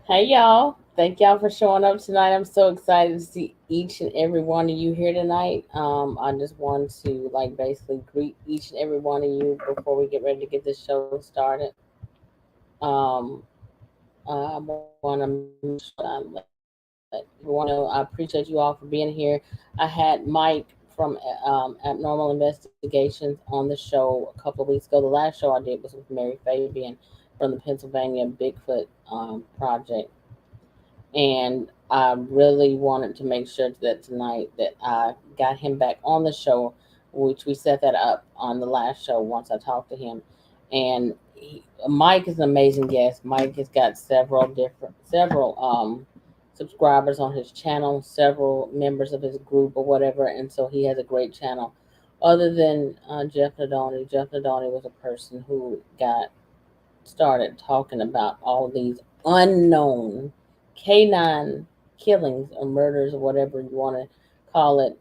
Hey y'all. Thank y'all for showing up tonight. I'm so excited to see each and every one of you here tonight. I just want to basically greet each and every one of you before we get ready to get this show started. Um, I want to make sure that I let everyone know I appreciate you all for being here. I had Mike from Abnormal Investigations on the show a couple of weeks ago. The last show I did was with Mary Fabian from the Pennsylvania Bigfoot Project, and I really wanted to make sure that tonight that I got him back on the show, which we set that up on the last show once I talked to him. And Mike is an amazing guest. Mike has got several subscribers on his channel, several members of his group or whatever, and so he has a great channel. Other than Jeff Nadoni was a person who got started talking about all these unknown canine killings or murders or whatever you want to call it.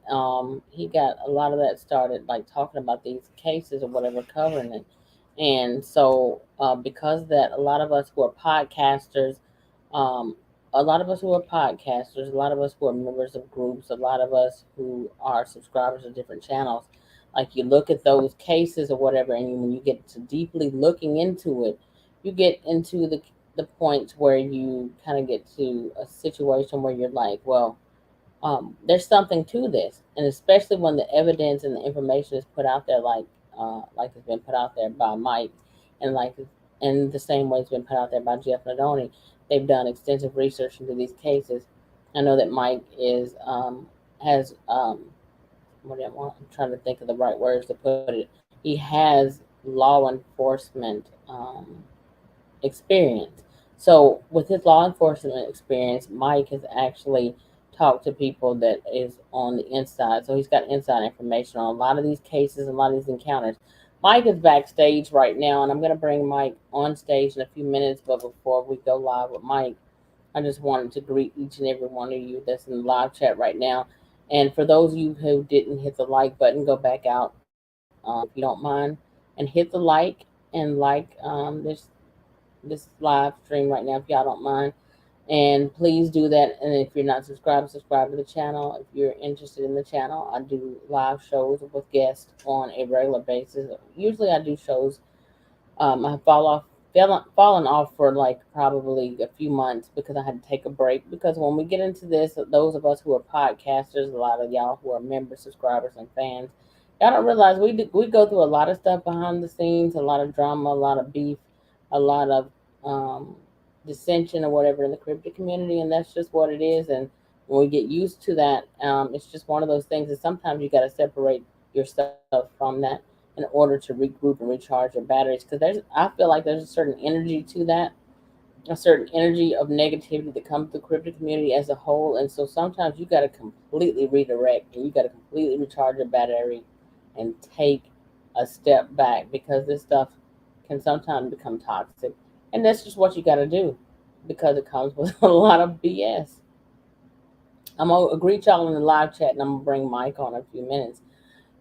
He got a lot of that started, like talking about these cases or whatever, covering it. And so, because of that, a lot of us who are podcasters, um, a lot of us who are podcasters, a lot of us who are members of groups, a lot of us who are subscribers to different channels, like you look at those cases or whatever, and when you get to deeply looking into it, you get into the point where you kind of get to a situation where you're like, well, there's something to this, and especially when the evidence and the information is put out there, like it's been put out there by Mike, and like in the same way it's been put out there by Jeff Nadoni. They've done extensive research into these cases. I know that Mike is has what do I want? I'm trying to think of the right words to put it. He has law enforcement experience. So with his law enforcement experience, Mike has actually talked to people that is on the inside. So he's got inside information on a lot of these cases, a lot of these encounters. Mike is backstage right now, and I'm going to bring Mike on stage in a few minutes. But before we go live with Mike, I just wanted to greet each and every one of you that's in the live chat right now. And for those of you who didn't hit the like button, go back out if you don't mind, and hit the like and this live stream right now if y'all don't mind. And please do that. And if you're not subscribed, subscribe to the channel. If you're interested in the channel, I do live shows with guests on a regular basis. Usually I do shows. I fallen off for like probably a few months because I had to take a break. Because when we get into this, those of us who are podcasters, a lot of y'all who are members, subscribers, and fans, y'all don't realize we go through a lot of stuff behind the scenes, a lot of drama, a lot of beef, a lot of um, dissension or whatever in the cryptid community, and that's just what it is. And when we get used to that, it's just one of those things that sometimes you got to separate yourself from that in order to regroup and recharge your batteries. Because I feel like there's a certain energy to that, a certain energy of negativity that comes to the cryptid community as a whole. And so sometimes you got to completely redirect and you got to completely recharge your battery and take a step back, because this stuff can sometimes become toxic. And that's just what you got to do, because it comes with a lot of BS. I'm going to greet y'all in the live chat, and I'm going to bring Mike on in a few minutes.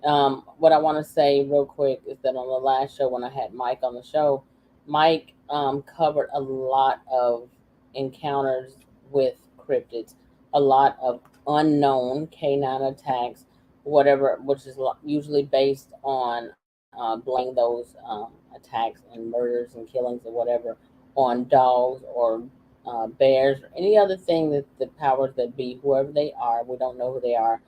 What I want to say real quick is that on the last show, when I had Mike on the show, Mike covered a lot of encounters with cryptids, a lot of unknown canine attacks, whatever, which is usually based on blaming those attacks and murders and killings or whatever on dogs or bears or any other thing that the powers that be, whoever they are, we don't know who they are,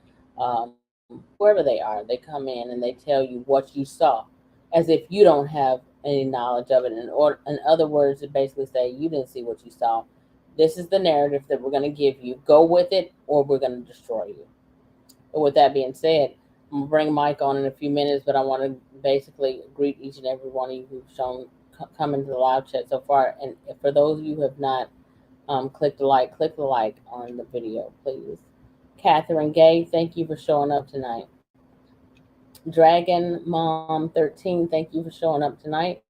whoever they are, they come in and they tell you what you saw, as if you don't have any knowledge of it. In other words, to basically say you didn't see what you saw. This is the narrative that we're going to give you. Go with it, or we're going to destroy you. But with that being said, I'm gonna bring Mike on in a few minutes, but I want to basically greet each and every one of you who've come into the live chat so far. And for those of you who have not click the like on the video, please. Catherine Gay, thank you for showing up tonight. Dragon Mom 13, thank you for showing up tonight.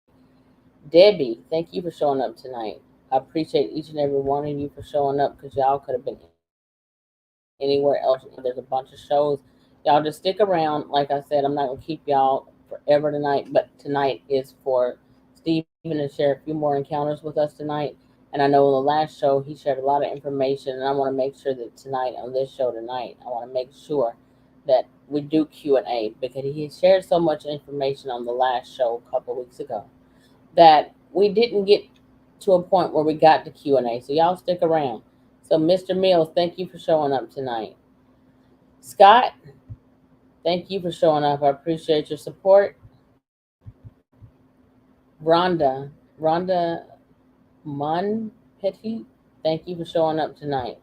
Debbie, thank you for showing up tonight. I appreciate each and every one of you for showing up, because y'all could have been anywhere else. There's a bunch of shows. Y'all just stick around. Like I said, I'm not going to keep y'all forever tonight, but tonight is for Stephen to share a few more encounters with us tonight. And then And I know in the last show he shared a lot of information, and I want to make sure that tonight on this show tonight, I want to make sure that we do Q&A because he shared so much information on the last show a couple weeks ago that we didn't get to a point where we got to Q&A. So y'all stick around. So Mr. Mills, thank you for showing up tonight. Scott, thank you for showing up. I appreciate your support. Rhonda Mon Petit, thank you for showing up tonight.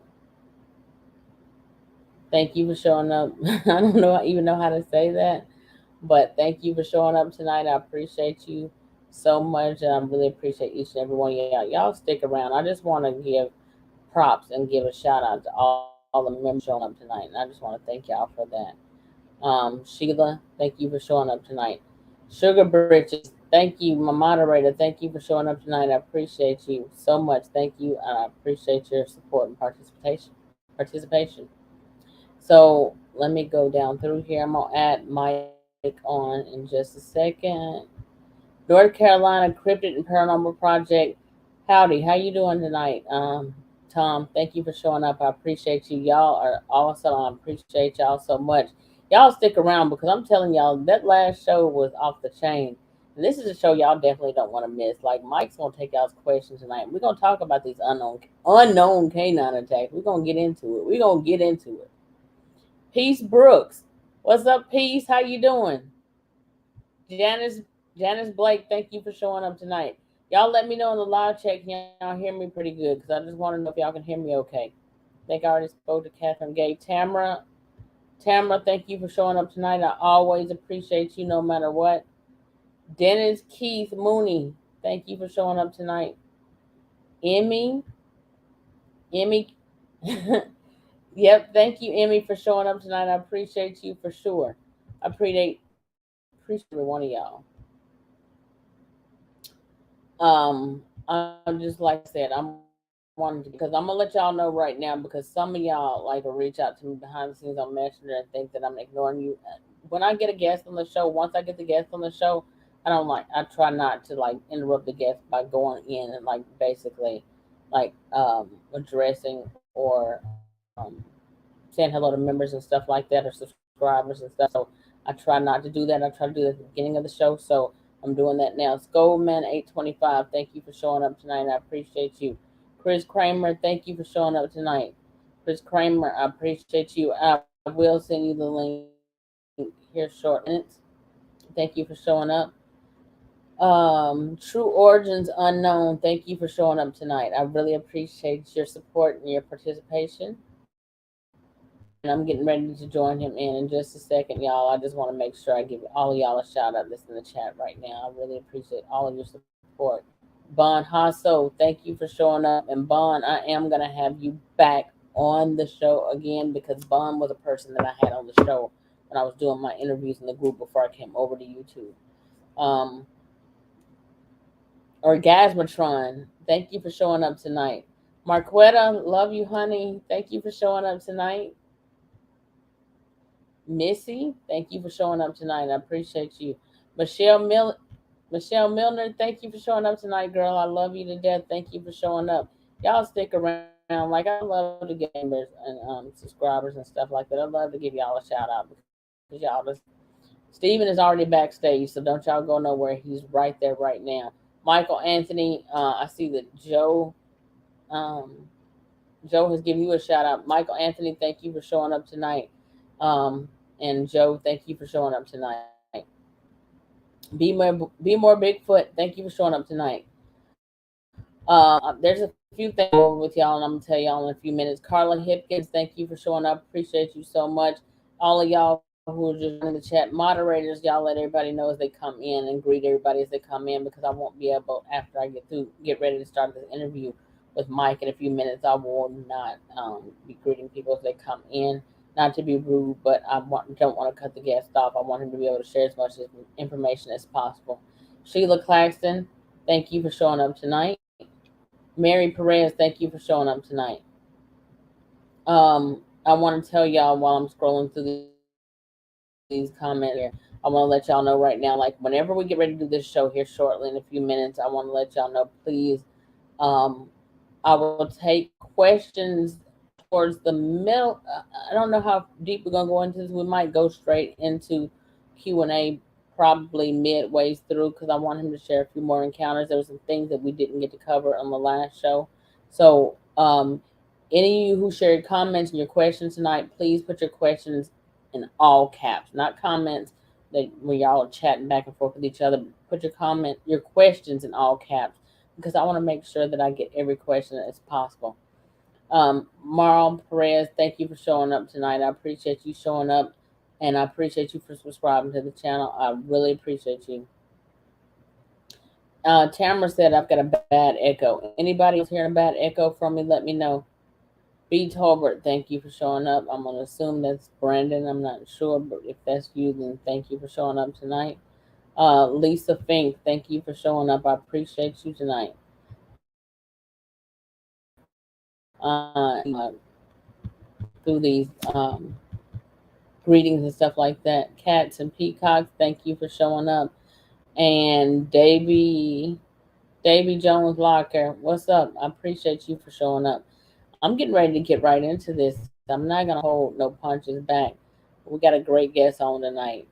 Thank you for showing up. I don't know even know how to say that, but thank you for showing up tonight. I appreciate you so much, and I really appreciate each and every one of y'all. Y'all stick around. I just want to give props and give a shout out to all the members showing up tonight, and I just want to thank y'all for that. Sheila, thank you for showing up tonight. Sugar Bridges, thank you, my moderator. Thank you for showing up tonight. I appreciate you so much. Thank you. I appreciate your support and participation. So let me go down through here. I'm gonna add Mike on in just a second. North Carolina Cryptid and Paranormal Project. Howdy, how you doing tonight? Tom, thank you for showing up. I appreciate you. Y'all are awesome. I appreciate y'all so much. Y'all stick around because I'm telling y'all that last show was off the chain. And this is a show y'all definitely don't want to miss. Like Mike's gonna take y'all's questions tonight. We're gonna talk about these unknown canine attacks. We're gonna get into it. We're gonna get into it. Peace Brooks. What's up, Peace? How you doing? Janice Janice Blake, thank you for showing up tonight. Y'all let me know in the live chat, can y'all hear me pretty good? Because I just want to know if y'all can hear me okay. I think I already spoke to Catherine Gay. Tamara, thank you for showing up tonight. I always appreciate you no matter what. Dennis Keith Mooney, thank you for showing up tonight. Emmy, Emmy, yep, thank you, Emmy, for showing up tonight. I appreciate you for sure. I appreciate every one of y'all. I'm just like I said, I'm wanting to because I'm gonna let y'all know right now because some of y'all like to reach out to me behind the scenes on Messenger and think that I'm ignoring you. When I get a guest on the show, once I get the guest on the show, I try not to like interrupt the guest by going in and like basically like addressing or saying hello to members and stuff like that or subscribers and stuff. So I try not to do that. I try to do that at the beginning of the show. So I'm doing that now. Scoldman825, thank you for showing up tonight. I appreciate you. Chris Kramer, thank you for showing up tonight. Chris Kramer, I appreciate you. I will send you the link here short minutes. Thank you for showing up. True Origins Unknown, thank you for showing up tonight. I really appreciate your support and your participation. And I'm getting ready to join him in just a second, y'all. I just want to make sure I give all of y'all a shout out that's in the chat right now. I really appreciate all of your support. Bon Hasso, thank you for showing up. And Bon, I am going to have you back on the show again because Bon was a person that I had on the show when I was doing my interviews in the group before I came over to YouTube. Um, Orgasmatron, thank you for showing up tonight. Marquetta, love you, honey. Thank you for showing up tonight. Missy, thank you for showing up tonight. I appreciate you. Michelle Milner, thank you for showing up tonight, girl. I love you to death. Thank you for showing up. Y'all stick around. Like I love to get members and subscribers and stuff like that. I love to give y'all a shout out because y'all just Steven is already backstage, so don't y'all go nowhere. He's right there right now. Michael Anthony, I see that um, Joe has given you a shout out. Michael Anthony, thank you for showing up tonight. And Joe, thank you for showing up tonight. Be more Bigfoot, thank you for showing up tonight. There's a few things over with y'all, and I'm gonna tell y'all in a few minutes. Carla Hipkins, thank you for showing up. Appreciate you so much. All of y'all who are just in the chat, moderators, y'all let everybody know as they come in and greet everybody as they come in because I won't be able after I get ready to start this interview with Mike in a few minutes. I will not be greeting people as they come in. Not to be rude, but don't want to cut the guest off. I want him to be able to share as much information as possible. Sheila Claxton, thank you for showing up tonight. Mary Perez, thank you for showing up tonight. I want to tell y'all while I'm scrolling through these comments here, I want to let y'all know right now, like whenever we get ready to do this show here shortly in a few minutes, I want to let y'all know, please, um, I will take questions towards the middle. I don't know how deep we're gonna go into this. We might go straight into Q&A probably midway through because I want him to share a few more encounters. There were some things that we didn't get to cover on the last show. So, any of you who shared comments and your questions tonight, please put your questions in all caps, not comments that when y'all are chatting back and forth with each other. Put your questions in all caps because I want to make sure that I get every question as possible. Marl Perez, thank you for showing up tonight. I appreciate you showing up, and I appreciate you for subscribing to the channel. I really appreciate you. Tamara said I've got a bad echo. Anybody else hearing a bad echo from me? Let me know. B. Tolbert, thank you for showing up. I'm gonna assume that's Brandon. I'm not sure, but if that's you, then thank you for showing up tonight. Lisa Fink, thank you for showing up. I appreciate you tonight. Through these greetings and stuff like that. Cats and peacocks, thank you for showing up. And Davy Jones Locker, what's up? I appreciate you for showing up. I'm getting ready to get right into this. I'm not gonna hold no punches back. We got a great guest on tonight.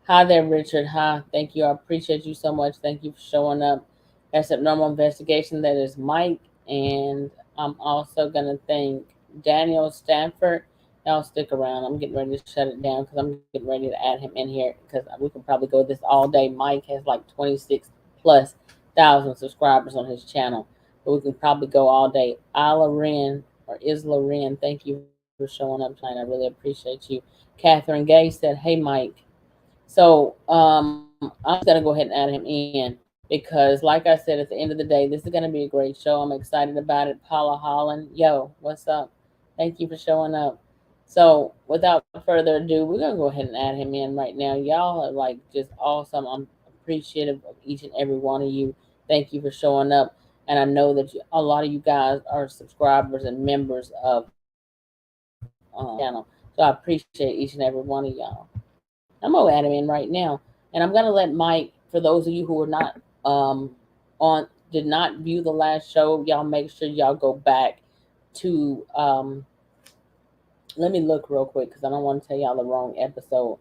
Hi there, Richard. Hi. Thank you. I appreciate you so much. Thank you for showing up. That's Abnormal Investigation. That is Mike. And I'm also going to thank Daniel Stanford. Y'all stick around. I'm getting ready to shut it down because I'm getting ready to add him in here because we can probably go this all day. Mike has like 26 plus thousand subscribers on his channel. But we can probably go all day. Isla Wren or Isla Wren, thank you for showing up tonight. I really appreciate you. Catherine Gay said, hey, Mike. So I'm just gonna go ahead and add him in because, like I said, at the end of the day, this is gonna be a great show. I'm excited about it. Paula Holland, yo, what's up? Thank you for showing up. So without further ado, we're gonna go ahead and add him in right now. Y'all are like just awesome. I'm appreciative of each and every one of you. Thank you for showing up. And I know that a lot of you guys are subscribers and members of channel. So I appreciate each and every one of y'all. I'm gonna add him in right now, and I'm gonna let Mike. For those of you who are not on, did not view the last show, y'all make sure y'all go back to. Let me look real quick because I don't want to tell y'all the wrong episode.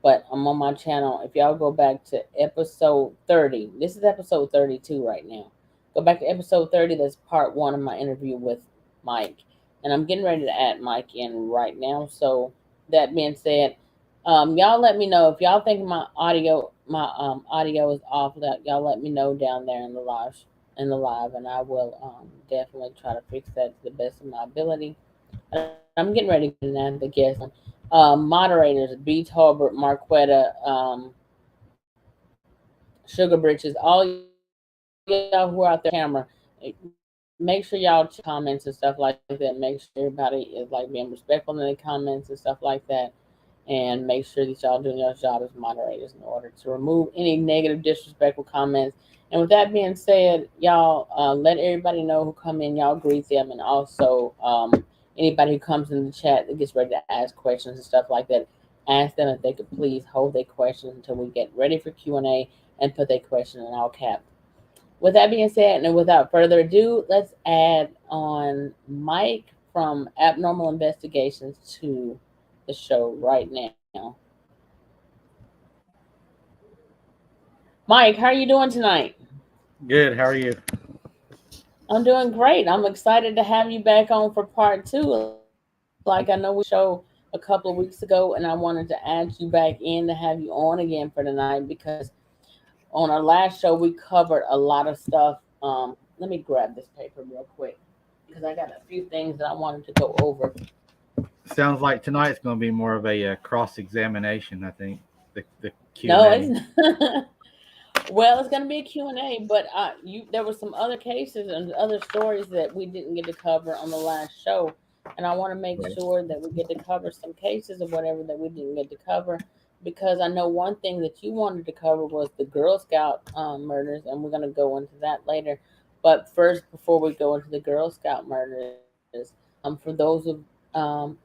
But I'm on my channel. If y'all go back to episode 30, this is episode 32 right now. Go back to episode 30. That's part one of my interview with Mike, and I'm getting ready to add Mike in right now. So that being said, y'all let me know if y'all think my audio is off. Y'all let me know down there in the live, and I will definitely try to fix that to the best of my ability. And I'm getting ready to get in the guest. Moderators: B. Tolbert, Marquetta, Sugar Britches, all y'all who are out there camera. Make sure y'all comments and stuff like that. Make sure everybody is like being respectful in the comments and stuff like that. And make sure that y'all doing your job as moderators in order to remove any negative, disrespectful comments. And with that being said, y'all let everybody know who come in. Y'all greet them, and also anybody who comes in the chat that gets ready to ask questions and stuff like that, ask them if they could please hold their questions until we get ready for Q&A and put their question in all caps. With that being said, and without further ado, let's add on Mike from Abnormal Investigations to the show right now. Mike, how are you doing tonight? Good. How are you? I'm doing great. I'm excited to have you back on for part two. Like I know we did the show a couple of weeks ago, and I wanted to add you back in to have you on again for tonight because on our last show we covered a lot of stuff. Let me grab this paper real quick because I got a few things that I wanted to go over. Sounds like tonight's going to be more of a cross examination. I think the Q and No, A. it's well, it's gonna be a Q&A, but there were some other cases and other stories that we didn't get to cover on the last show, and I want to make Right. sure that we get to cover some cases or whatever that we didn't get to cover, because I know one thing that you wanted to cover was the Girl Scout murders, and we're gonna go into that later. But first, before we go into the Girl Scout murders, for those of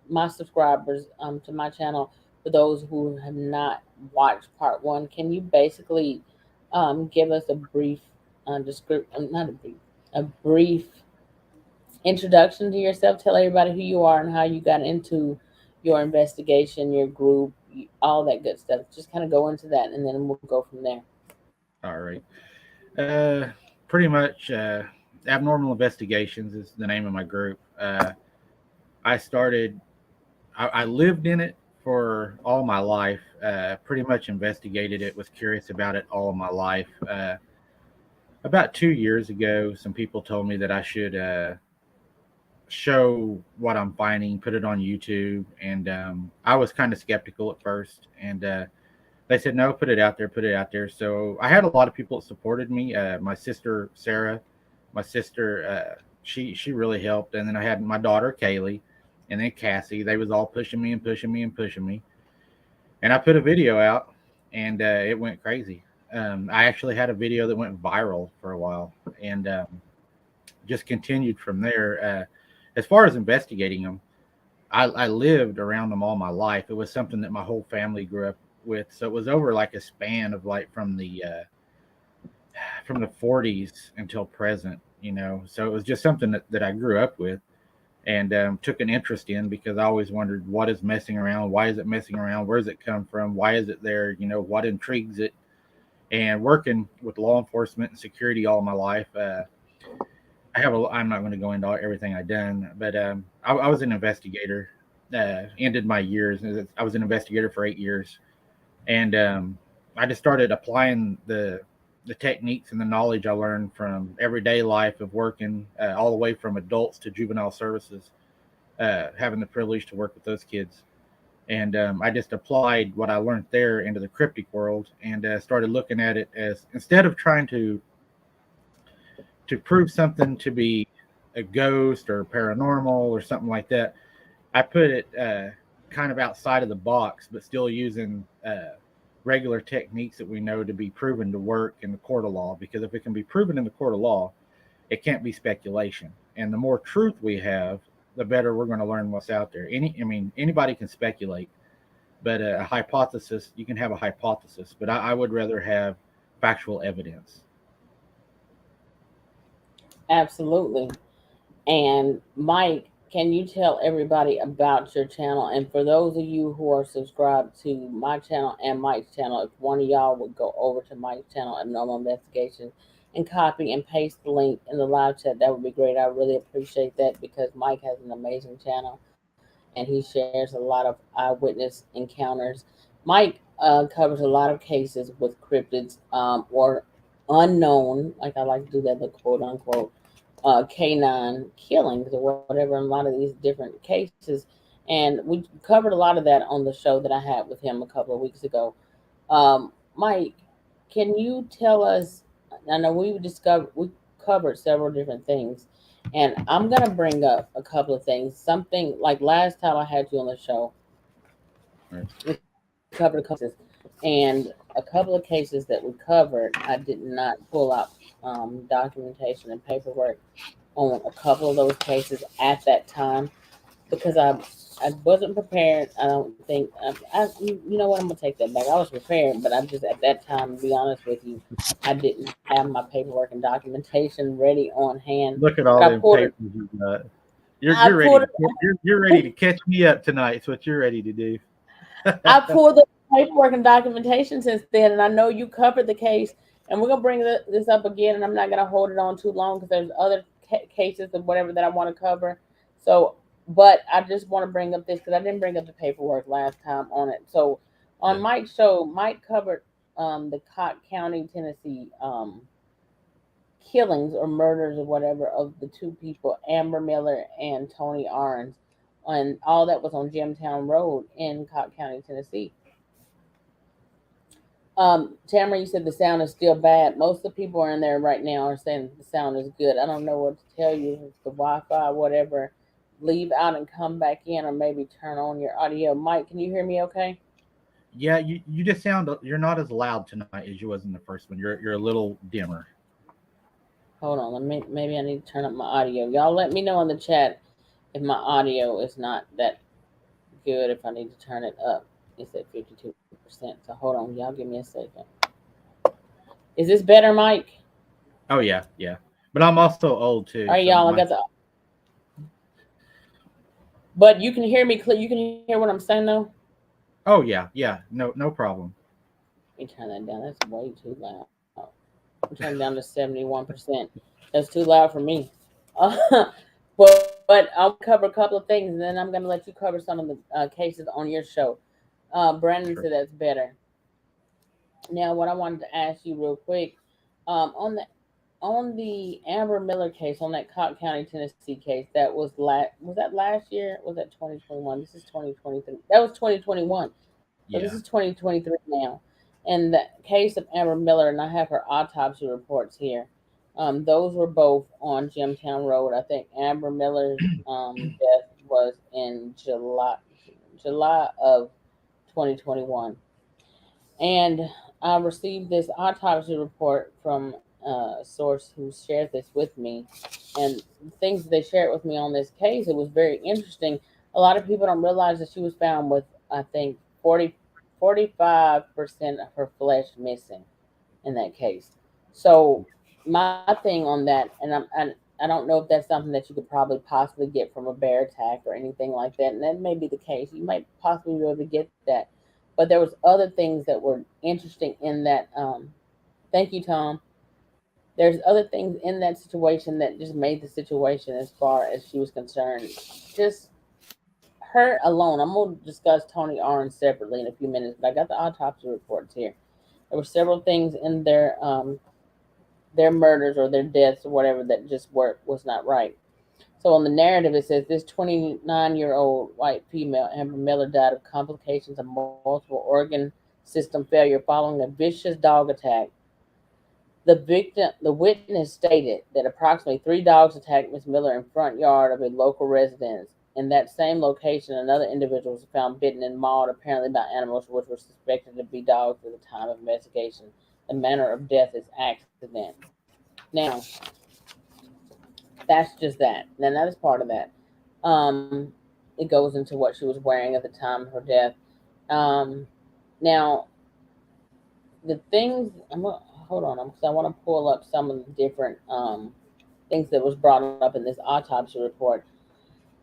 my subscribers to my channel, for those who have not watched part one, can you basically give us a brief description, not a brief, a brief introduction to yourself. Tell everybody who you are and how you got into your investigation, your group, all that good stuff. Just kind of go into that, and then we'll go from there. All right. Uh, Pretty much, Abnormal Investigations is the name of my group. I started, I lived in it for all my life. Pretty much investigated it, was curious about it all of my life. About 2 years ago, some people told me that I should show what I'm finding, put it on YouTube, and I was kind of skeptical at first, and they said no, put it out there, put it out there. So I had a lot of people that supported me. My sister Sarah, my sister, she really helped, and then I had my daughter Kaylee, and then Cassie. They was all pushing me and pushing me and pushing me, and I put a video out, and it went crazy. I actually had a video that went viral for a while, and just continued from there. As far as investigating them, I lived around them all my life. It was something that my whole family grew up with. So it was over like a span of like from the 40s until present, you know. So it was just something that I grew up with and took an interest in because I always wondered what is messing around, why is it messing around, where does it come from, why is it there, you know, what intrigues it. And working with law enforcement and security all my life, I'm not going to go into everything I done, but I was an investigator. Ended my years. I was an investigator for 8 years, and I just started applying the techniques and the knowledge I learned from everyday life of working all the way from adults to juvenile services, having the privilege to work with those kids. And I just applied what I learned there into the cryptic world and started looking at it as instead of trying to prove something to be a ghost or paranormal or something like that, I put it kind of outside of the box, but still using regular techniques that we know to be proven to work in the court of law. Because if it can be proven in the court of law, it can't be speculation. And the more truth we have, the better we're going to learn what's out there. Anybody can speculate, but a hypothesis, you can have a hypothesis, but I would rather have factual evidence. Absolutely. And Mike, can you tell everybody about your channel? And for those of you who are subscribed to my channel and Mike's channel, if one of y'all would go over to Mike's channel at Normal Investigation and copy and paste the link in the live chat, that would be great. I really appreciate that because Mike has an amazing channel and he shares a lot of eyewitness encounters. Mike covers a lot of cases with cryptids or unknown, like I like to do that, the quote unquote canine killings or whatever, in a lot of these different cases. And we covered a lot of that on the show that I had with him a couple of weeks ago. Mike, can you tell us? I know we covered several different things, and I'm gonna bring up a couple of things. Something like last time I had you on the show, Right. we covered a couple of cases, and a couple of cases that we covered, I did not pull out documentation and paperwork on a couple of those cases at that time because I wasn't prepared. I don't think you know what, I'm gonna take that back. I was prepared, but I'm just at that time, to be honest with you, I didn't have my paperwork and documentation ready on hand. Look at But all them papers you got. I You're ready pulled to you're ready to catch me up tonight. It's what you're ready to do. I pulled the paperwork and documentation since then, and I know you covered the case. And we're gonna bring this up again, and I'm not gonna hold it on too long because there's other cases of whatever that I want to cover. So, but I just want to bring up this because I didn't bring up the paperwork last time on it. So, on Yeah. Mike's show, Mike covered the Cobb County, Tennessee killings or murders or whatever of the two people, Amber Miller and Tony Arns, and all that was on Gemtown Road in Cobb County, Tennessee. Tamara, you said the sound is still bad. Most of the people are in there right now are saying the sound is good. I don't know what to tell you. If it's the Wi-Fi, whatever. Leave out and come back in, or maybe turn on your audio. Mike, can you hear me? Okay. Yeah, you just sound you're not as loud tonight as you was in the first one. You're a little dimmer. Hold on. Let me. Maybe I need to turn up my audio. Y'all, let me know in the chat if my audio is not that good. If I need to turn it up. It's at 52%. So hold on. Y'all, give me a second. Is this better, Mike? Oh yeah, yeah. But I'm also old All too, right, so y'all. I my got the But you can hear me clear. You can hear what I'm saying though. Oh yeah, yeah, no problem. Let me turn that down. That's way too loud. I'm turning down to 71%. That's too loud for me. But I want to cover a couple of things, and then I'm going to let you cover some of the cases on your show. Brandon Sure. said that's better. Now, what I wanted to ask you real quick, on the Amber Miller case, on that Cobb County, Tennessee case, that was that last year? Was that 2021? This is 2023. That was 2021. So this is Yeah. 2023 now. And the case of Amber Miller, and I have her autopsy reports here. Those were both on Jimtown Road. I think Amber Miller's death was in July of 2021. And I received this autopsy report from a source who shared this with me. And the things that they shared with me on this case, it was very interesting. A lot of people don't realize that she was found with, I think, 45% of her flesh missing in that case. So my thing on that, I don't know if that's something that you could probably possibly get from a bear attack or anything like that, and that may be the case. You might possibly be able to get that, but there was other things that were interesting in that. Thank you, Tom. There's other things in that situation that just made the situation, as far as she was concerned, just her alone. I'm going to discuss Tony Arns separately in a few minutes, but I got the autopsy reports here. There were several things in their murders or their deaths or whatever that just was not right. So on the narrative, it says this 29-year-old white female, Amber Miller, died of complications of multiple organ system failure following a vicious dog attack. The witness stated that approximately three dogs attacked Miss Miller in front yard of a local residence. In that same location, another individual was found bitten and mauled, apparently by animals which were suspected to be dogs at the time of investigation. The manner of death is accident. Now, that's just that. Then that is part of that. It goes into what she was wearing at the time of her death. Um, Now, the things hold on, because I want to pull up some of the different things that was brought up in this autopsy report.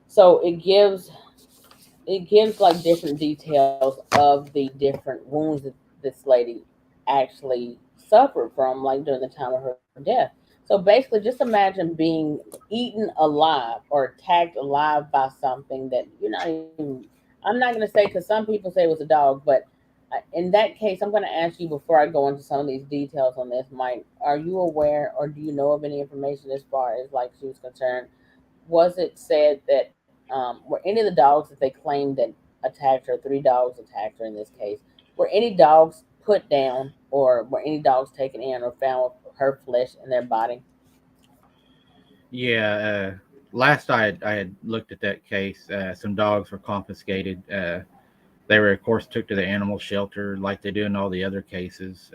So it gives like different details of the different wounds that this lady actually suffered from, like during the time of her death. So basically, just imagine being eaten alive or attacked alive by something that you're not even. I'm not going to say, because some people say it was a dog, but in that case, I'm going to ask you before I go into some of these details on this, Mike. Are you aware, or do you know of any information as far as like she was concerned? Was it said that were any of the dogs that they claimed that attacked her, three dogs attacked her in this case, were any dogs put down, or were any dogs taken in or found with her flesh in their body? Yeah. Last I had looked at that case, some dogs were confiscated. They were, of course, took to the animal shelter like they do in all the other cases.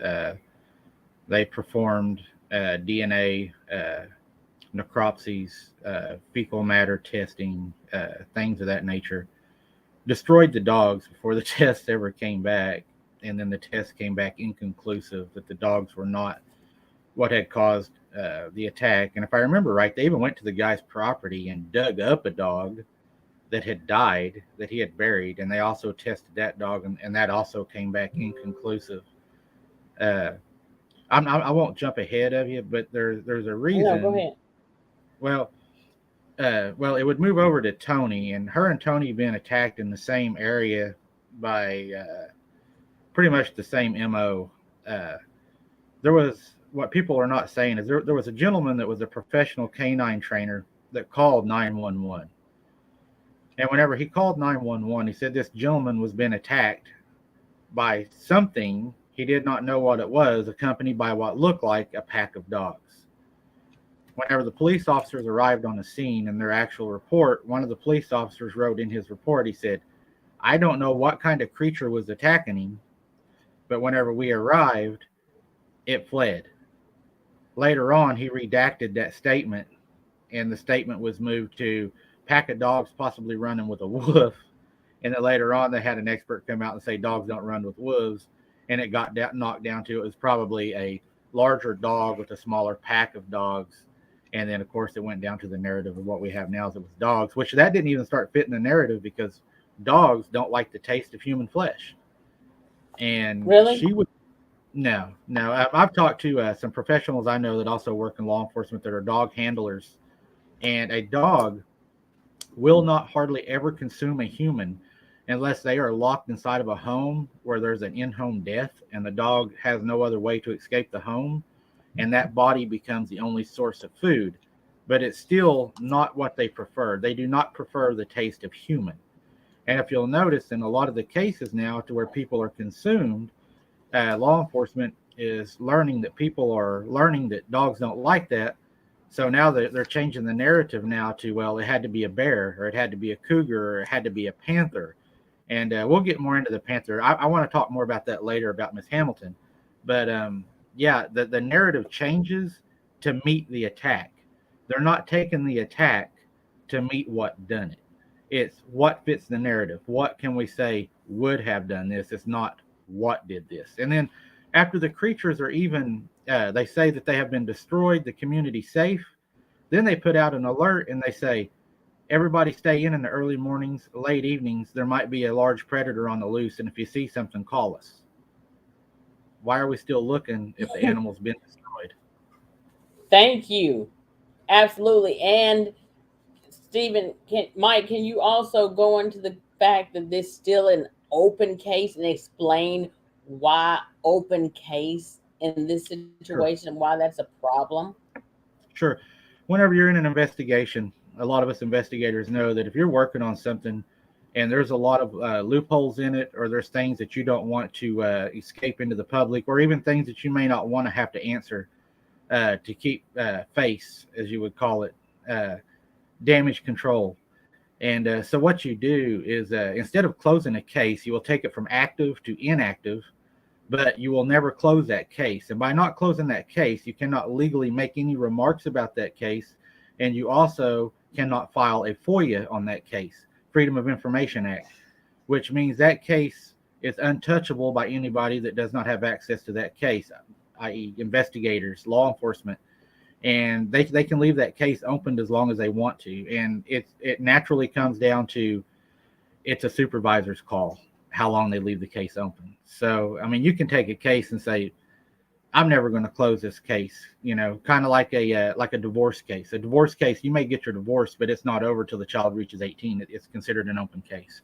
They performed DNA, necropsies, fecal matter testing, things of that nature. Destroyed the dogs before the test ever came back, and then the test came back inconclusive that the dogs were not what had caused the attack. And if I remember right, they even went to the guy's property and dug up a dog that had died that he had buried, and they also tested that dog, and that also came back inconclusive. Uh, I won't jump ahead of you, but there's a No, go reason. ahead. Well, it would move over to Tony, and her and Tony being attacked in the same area by pretty much the same mo. Uh, there was what people are not saying is there was a gentleman that was a professional canine trainer that called 911. And whenever he called 911, he said this gentleman was being attacked by something he did not know what it was, accompanied by what looked like a pack of dogs. Whenever the police officers arrived on the scene in their actual report, one of the police officers wrote in his report, he said, I don't know what kind of creature was attacking him, but whenever we arrived, it fled. Later on, he redacted that statement, and the statement was moved to pack of dogs possibly running with a wolf. And then later on, they had an expert come out and say dogs don't run with wolves, and it knocked down to it was probably a larger dog with a smaller pack of dogs. And then, of course, it went down to the narrative of what we have now, as it was dogs, which that didn't even start fitting the narrative because dogs don't like the taste of human flesh. And Really? she would, no, no. I've talked to some professionals I know that also work in law enforcement that are dog handlers, and a dog will not hardly ever consume a human unless they are locked inside of a home where there's an in-home death and the dog has no other way to escape the home, and that body becomes the only source of food. But it's still not what they prefer. They do not prefer the taste of human. And if you'll notice in a lot of the cases now to where people are consumed, law enforcement is learning that people are learning that dogs don't like that. So now they're changing the narrative now to, well, it had to be a bear, or it had to be a cougar, or it had to be a panther. And we'll get more into the panther. I want to talk more about that later about Miss Hamilton. But yeah, the narrative changes to meet the attack. They're not taking the attack to meet what done it. It's what fits the narrative. What can we say would have done this? It's not what did this. And then after the creatures are even, they say that they have been destroyed, the community safe. Then they put out an alert and they say, everybody stay in the early mornings, late evenings. There might be a large predator on the loose. And if you see something, call us. Why are we still looking if the animal's been destroyed? Thank you. Absolutely. And Stephen, Mike, can you also go into the fact that this still an open case and explain why open case in this situation Sure. and why that's a problem? Sure. Whenever you're in an investigation, a lot of us investigators know that if you're working on something and there's a lot of loopholes in it, or there's things that you don't want to escape into the public, or even things that you may not want to have to answer to keep face, as you would call it, uh, damage control. And so what you do is instead of closing a case, you will take it from active to inactive, but you will never close that case. And by not closing that case, you cannot legally make any remarks about that case. And you also cannot file a FOIA on that case, Freedom of Information Act, which means that case is untouchable by anybody that does not have access to that case, i.e., investigators, law enforcement. And they can leave that case opened as long as they want to. And it naturally comes down to it's a supervisor's call how long they leave the case open. So, I mean, you can take a case and say, I'm never going to close this case, kind of like a divorce case. A divorce case, you may get your divorce, but it's not over till the child reaches 18. It's considered an open case.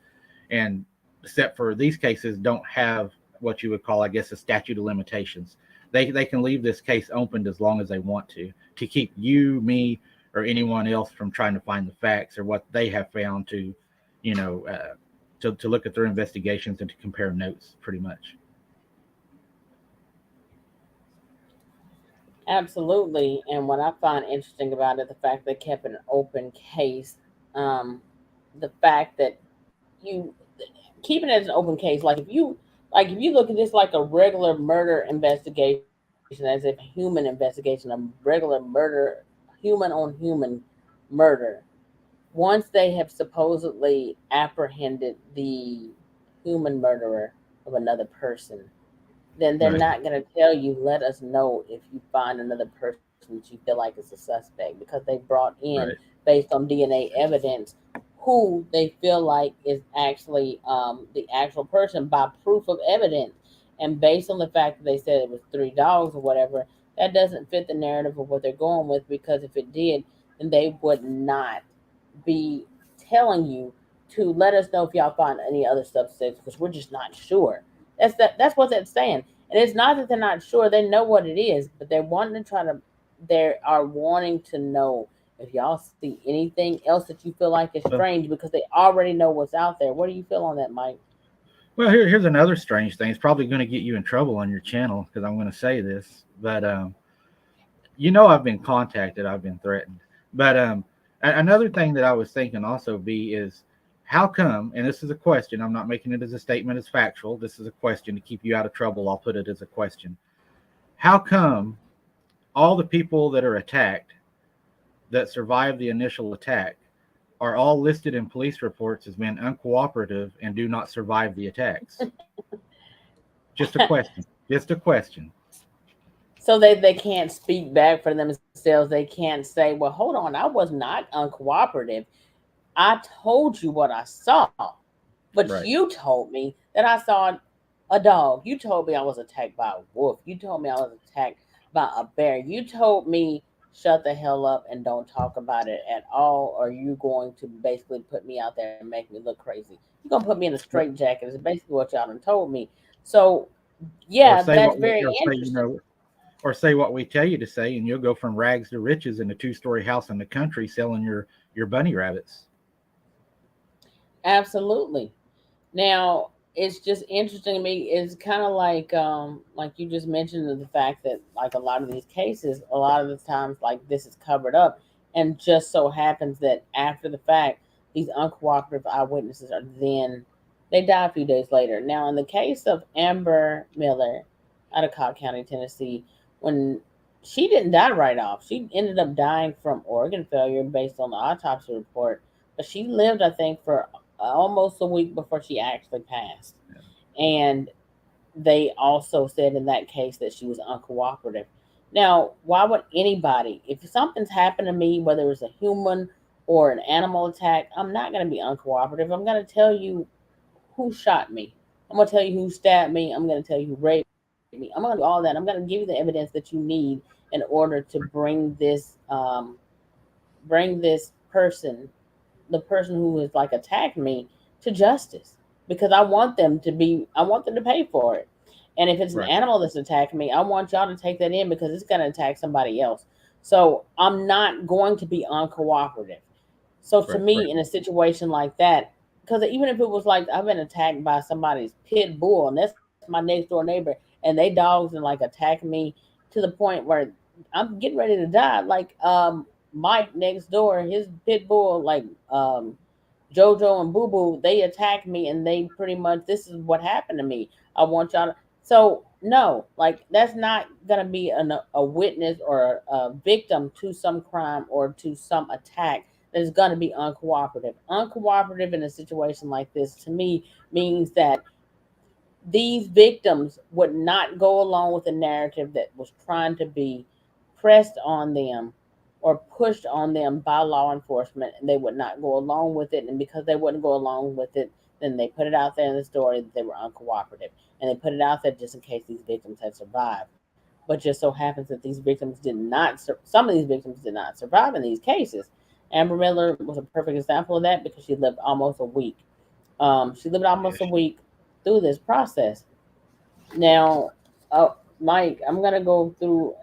And except for these cases don't have what you would call, I guess, a statute of limitations. They can leave this case opened as long as they want to keep you, me, or anyone else from trying to find the facts or what they have found to, you know, to look at their investigations and to compare notes, pretty much. Absolutely. And what I find interesting about it, the fact they kept an open case, um, the fact that you keeping it as an open case, like if you look at this like a regular murder investigation, as if human investigation, a regular murder, human on human murder. Once they have supposedly apprehended the human murderer of another person, then they're Right. not going to tell you, let us know if you find another person that you feel like is a suspect, because they brought in, Right. based on DNA evidence, who they feel like is actually the actual person by proof of evidence. And based on the fact that they said it was three dogs or whatever, that doesn't fit the narrative of what they're going with, because if it did, then they would not be telling you to let us know if y'all find any other substances, because we're just not sure. That's what that's saying. And it's not that they're not sure, they know what it is, but they're wanting to try to they are wanting to know if y'all see anything else that you feel like is Well, strange, because they already know what's out there. What do you feel on that, Mike? well, here's another strange thing. It's probably going to get you in trouble on your channel because I'm going to say this, but I've been contacted, I've been threatened. But another thing that I was thinking also, B, is how come, and this is a question, I'm not making it as a statement as factual, this is a question to keep you out of trouble, I'll put it as a question. How come all the people that are attacked that survived the initial attack are all listed in police reports as being uncooperative and do not survive the attacks? Just a question. Just a question. So they can't speak back for themselves. They can't say, well, hold on, I was not uncooperative. I told you what I saw, but Right. you told me that I saw a dog. You told me I was attacked by a wolf. You told me I was attacked by a bear. You told me shut the hell up and don't talk about it at all, or you going to basically put me out there and make me look crazy. You're gonna put me in a straight jacket. Is basically what y'all done told me. So Or yeah, say that's what we, very or say, interesting. or say what we tell you to say, and you'll go from rags to riches in a two-story house in the country selling your bunny rabbits. Absolutely. Now, it's just interesting to me. It's kind of like you just mentioned the fact that like a lot of these cases, a lot of the times like this is covered up, and just so happens that after the fact, these uncooperative eyewitnesses are then they die a few days later. Now, in the case of Amber Miller out of Cobb County, Tennessee, when she didn't die right off, she ended up dying from organ failure based on the autopsy report. But she lived, I think, for almost a week before she actually passed. And they also said in that case that she was uncooperative. Now, why would anybody, if something's happened to me, whether it's a human or an animal attack, I'm not going to be uncooperative. I'm going to tell you who shot me. I'm going to tell you who stabbed me. I'm going to tell you who raped me. I'm going to do all that. I'm going to give you the evidence that you need in order to bring this person, the person who has like attacked me, to justice, because I want them to pay for it. And if it's an Right. animal that's attacking me, I want y'all to take that in because it's going to attack somebody else. So I'm not going to be uncooperative. So to Right. me, in a situation like that, because even if it was like I've been attacked by somebody's pit bull and that's my next door neighbor, and they dogs and like attack me to the point where I'm getting ready to die, like Mike next door, his pit bull, like Jojo and Boo Boo, they attacked me and they pretty much, this is what happened to me. I want y'all to. So, no, like that's not going to be a witness or a victim to some crime or to some attack that is going to be uncooperative. Uncooperative in a situation like this to me means that these victims would not go along with a narrative that was trying to be pressed on them or pushed on them by law enforcement, and they would not go along with it. And because they wouldn't go along with it, then they put it out there in the story that they were uncooperative, and they put it out there just in case these victims had survived. But just so happens that these victims did not, some of these victims did not survive in these cases. Amber Miller was a perfect example of that because she lived almost a week. She lived almost a Yes. week through this process. Now, Mike, I'm gonna go through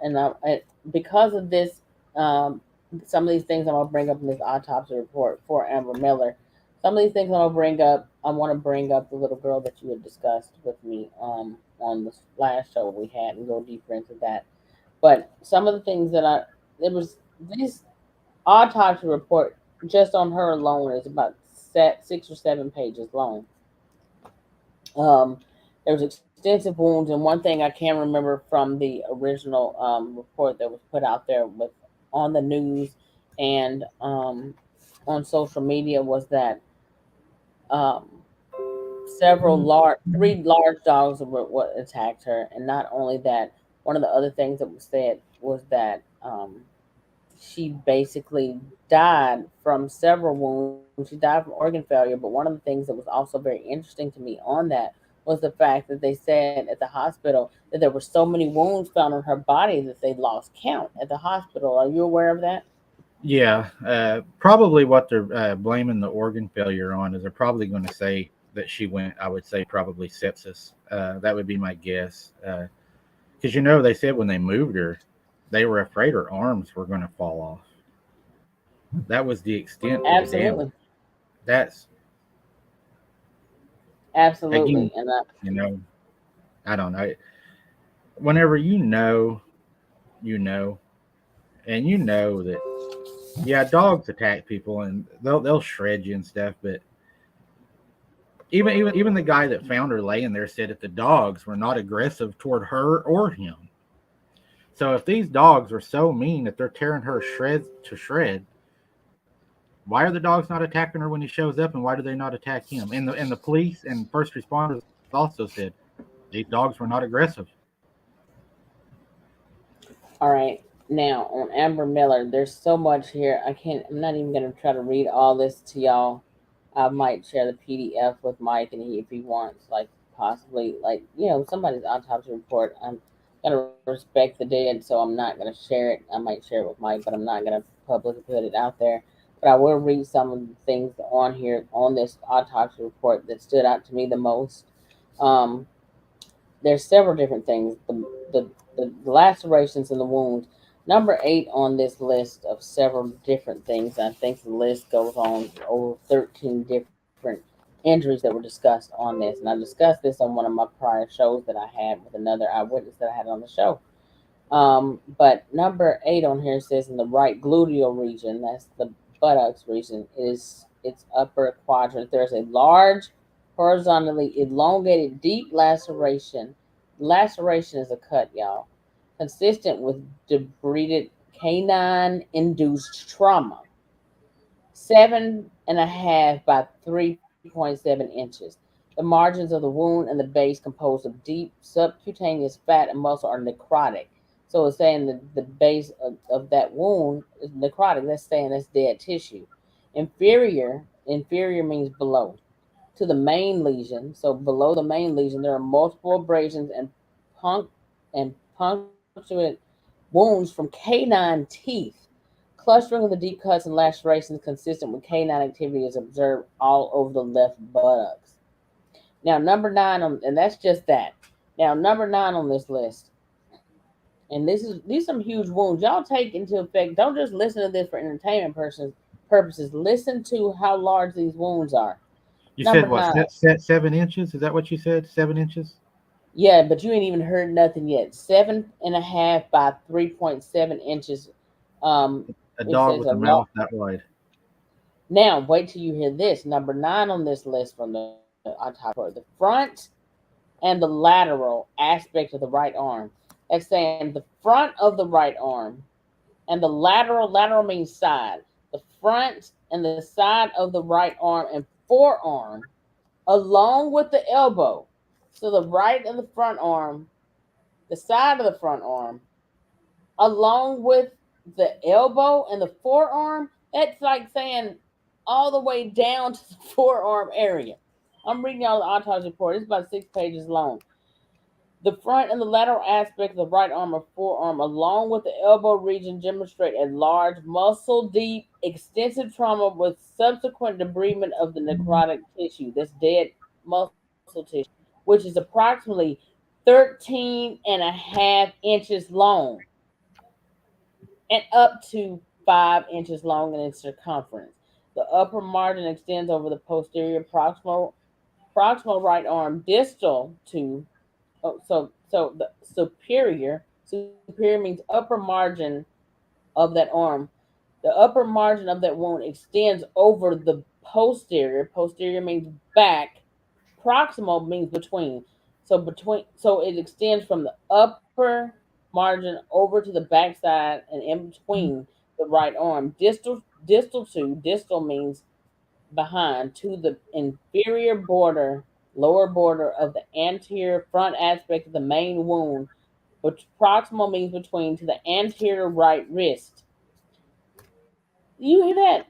because of this, um, some of these things I'm gonna bring up in this autopsy report for Amber Miller. Some of these things I'm gonna bring up. I want to bring up the little girl that you had discussed with me on the last show we had and go deeper into that. But some of the things that it was this autopsy report just on her alone is about 6 or 7 pages long. Um, there was extensive wounds, and one thing I can remember from the original report that was put out there with on the news and on social media was that um, three large dogs were what attacked her, and not only that, one of the other things that was said was that she basically died from several wounds. She died from organ failure. But one of the things that was also very interesting to me on that was the fact that they said at the hospital that there were so many wounds found on her body that they lost count at the hospital. Are you aware of that? Yeah. Probably what they're blaming the organ failure on is they're probably going to say that she went. I would say probably sepsis. That would be my guess. Because they said when they moved her, they were afraid her arms were going to fall off. That was the extent of the Absolutely, damage. That's absolutely, again, and you know, I don't know. Whenever you know, and you know that, yeah, dogs attack people and they'll shred you and stuff. But even the guy that found her laying there said that the dogs were not aggressive toward her or him. So if these dogs were so mean that they're tearing her shreds to shred, why are the dogs not attacking her when he shows up, and why do they not attack him? And the police and first responders also said these dogs were not aggressive. All right. Now on Amber Miller, there's so much here. I can't. I'm not even gonna try to read all this to y'all. I might share the PDF with Mike, and if he wants, like possibly, like somebody's autopsy report. I'm gonna respect the dead, so I'm not gonna share it. I might share it with Mike, but I'm not gonna publicly put it out there. But I will read some of the things on here on this autopsy report that stood out to me the most. Um, there's several different things. The lacerations and the wounds. Number 8 on this list of several different things. I think the list goes on over 13 different injuries that were discussed on this. And I discussed this on one of my prior shows that I had with another eyewitness that I had on the show. But number 8 on here says in the right gluteal region, that's the buttocks region, is its upper quadrant. There's a large, horizontally elongated, deep laceration. Laceration is a cut, y'all, consistent with debrided canine induced trauma. 7.5 by 3.7 inches. The margins of the wound and the base composed of deep subcutaneous fat and muscle are necrotic. So it's saying that the base of that wound is necrotic. That's saying that's dead tissue. Inferior means below to the main lesion. So below the main lesion, there are multiple abrasions and punctured wounds from canine teeth. Clustering of the deep cuts and lacerations consistent with canine activity is observed all over the left buttocks. Now, number 9 on, and that's just that. Now, number 9 on this list, and these some huge wounds. Y'all take into effect. Don't just listen to this for entertainment purposes. Listen to how large these wounds are. You Number said what? 9. 7 inches? Is that what you said? 7 inches? Yeah, but you ain't even heard nothing yet. 7.5 by 3.7 inches. Um, A it dog says with a a lot. mouth that wide. Now, wait till you hear this. Number 9 on this list from the autopsy report: the front and the lateral aspect of the right arm. That's saying the front of the right arm and the lateral means side. The front and the side of the right arm and forearm, along with the elbow. So the right and the front arm, the side of the front arm, along with the elbow and the forearm, that's like saying all the way down to the forearm area. I'm reading y'all the autopsy report. It's about 6 pages long. The front and the lateral aspect of the right arm or forearm, along with the elbow region, demonstrate a large, muscle deep, extensive trauma with subsequent debridement of the necrotic tissue. That's dead muscle tissue, which is approximately 13.5 inches long and up to 5 inches long in its circumference. The upper margin extends over the posterior proximal right arm, distal to the superior means upper margin of that arm. The upper margin of that wound extends over the posterior. Posterior means back. Proximal means between. So it extends from the upper margin over to the backside and in between the right arm. Distal means behind to the inferior border, lower border of the anterior front aspect of the main wound, which proximal means between to the anterior right wrist. You hear that?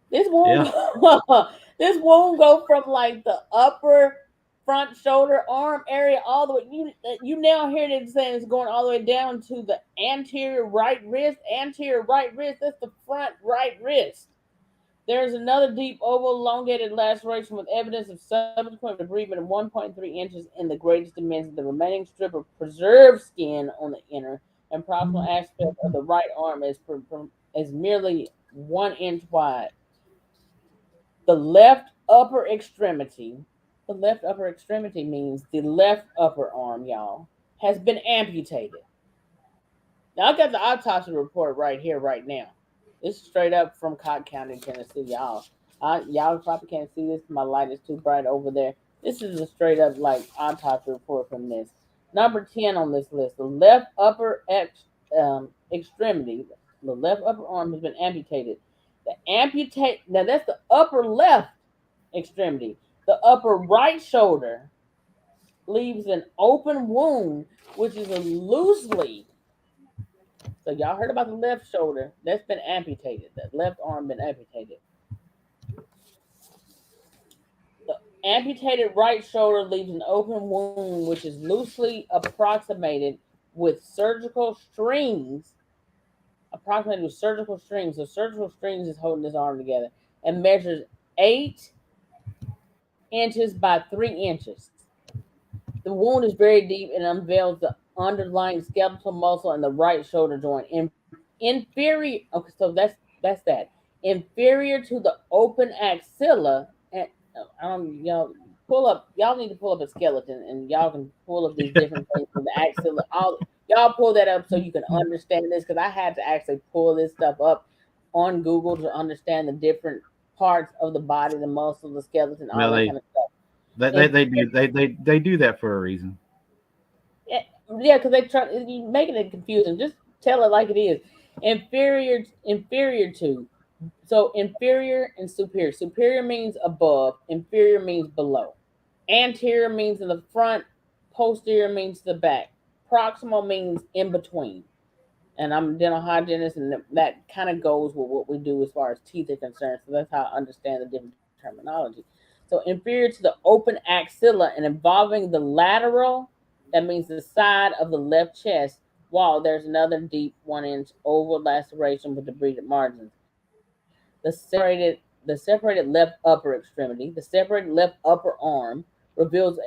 This Yeah. won't go, this won't go from like the upper front shoulder arm area all the way. You now hear it saying it's going all the way down to the anterior right wrist. Anterior right wrist. That's the front right wrist. There is another deep oval elongated laceration with evidence of subsequent debridement of 1.3 inches in the greatest dimensions. The remaining strip of preserved skin on the inner and proximal aspect of the right arm is merely 1 inch wide. The left upper extremity, the left upper extremity means the left upper arm, y'all, has been amputated. Now I got the autopsy report right here, right now. This is straight up from Cobb County, Tennessee, y'all. Y'all probably can't see this. My light is too bright over there. This is a straight up like autopsy report from this. Number 10 on this list: the left extremity, the left upper arm has been amputated. The amputate now that's the upper left extremity. The upper right shoulder leaves an open wound, which is a loosely So y'all heard about the left shoulder that's been amputated. The left arm been amputated. The amputated right shoulder leaves an open wound which is loosely approximated with surgical strings. Approximated with surgical strings. So surgical strings is holding this arm together and measures 8 inches by 3 inches. The wound is very deep and unveils the underlying skeletal muscle in the right shoulder joint. Inferior. Okay, so that's that. Inferior to the open axilla. And I don't, y'all pull up. Y'all need to pull up a skeleton, and y'all can pull up these different things from the axilla. All y'all pull that up so you can understand this, because I had to actually pull this stuff up on Google to understand the different parts of the body, the muscle, the skeleton, all Well, that kind of stuff. they do that for a reason. Yeah, yeah, because they try you making it confusing. Just tell it like it is. Inferior to. So inferior and superior. Superior means above. Inferior means below. Anterior means in the front. Posterior means the back. Proximal means in between. And I'm a dental hygienist, and that kind of goes with what we do as far as teeth are concerned. So that's how I understand the different terminology. So inferior to the open axilla and involving the lateral, that means the side of the left chest, wall, there's another deep 1 inch oval laceration with debrided margins. The separated left upper extremity, the separated left upper arm reveals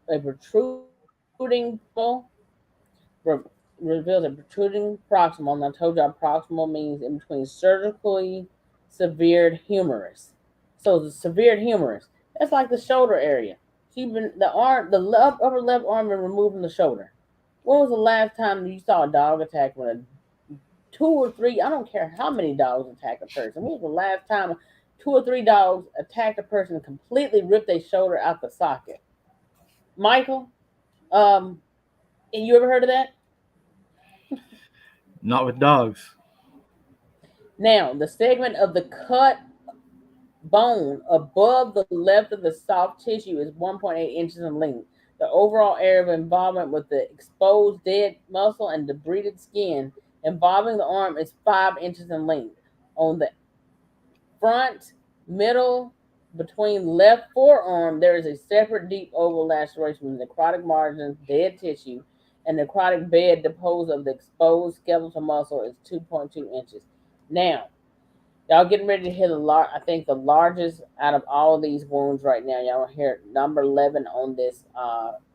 a protruding reveals a protruding proximal. And I told y'all proximal means in between surgically severed humerus. So the severed humerus, that's like the shoulder area. She been upper left arm been removed from the shoulder. When was the last time you saw a dog attack when a two or three? I don't care how many dogs attack a person. When was the last time two or three dogs attacked a person and completely ripped their shoulder out the socket? Michael, um, you ever heard of that? Not with dogs. Now, the segment of the cut bone above the left of the soft tissue is 1.8 inches in length. The overall area of involvement with the exposed dead muscle and debrided skin involving the arm is 5 inches in length. On the front, middle, between left forearm, there is a separate deep oval laceration with necrotic margins, dead tissue, and necrotic bed deposed of the exposed skeletal muscle is 2.2 inches. Now, y'all getting ready to hit I think the largest out of all of these wounds right now. Y'all hear number 11 on this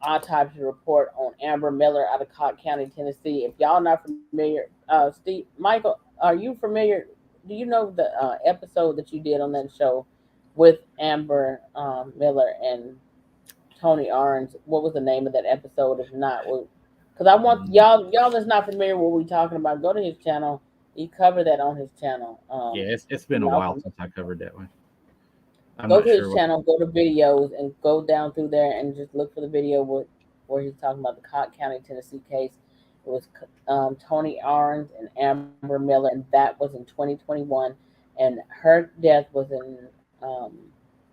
autopsy report on Amber Miller out of Cobb County, Tennessee. If y'all not familiar, Steve, Michael, are you familiar? Do you know the episode that you did on that show with Amber Miller and Tony Arns? What was the name of that episode? If not, because I want y'all that's not familiar with what we're talking about, go to his channel. He covered that on his channel. Yeah, it's been a while since I covered that one. I'm Go not to his sure what. channel, go to videos, and go down through there and just look for the video where he's talking about the Cobb County, Tennessee case. It was Tony Arns and Amber Miller, and that was in 2021. And her death was in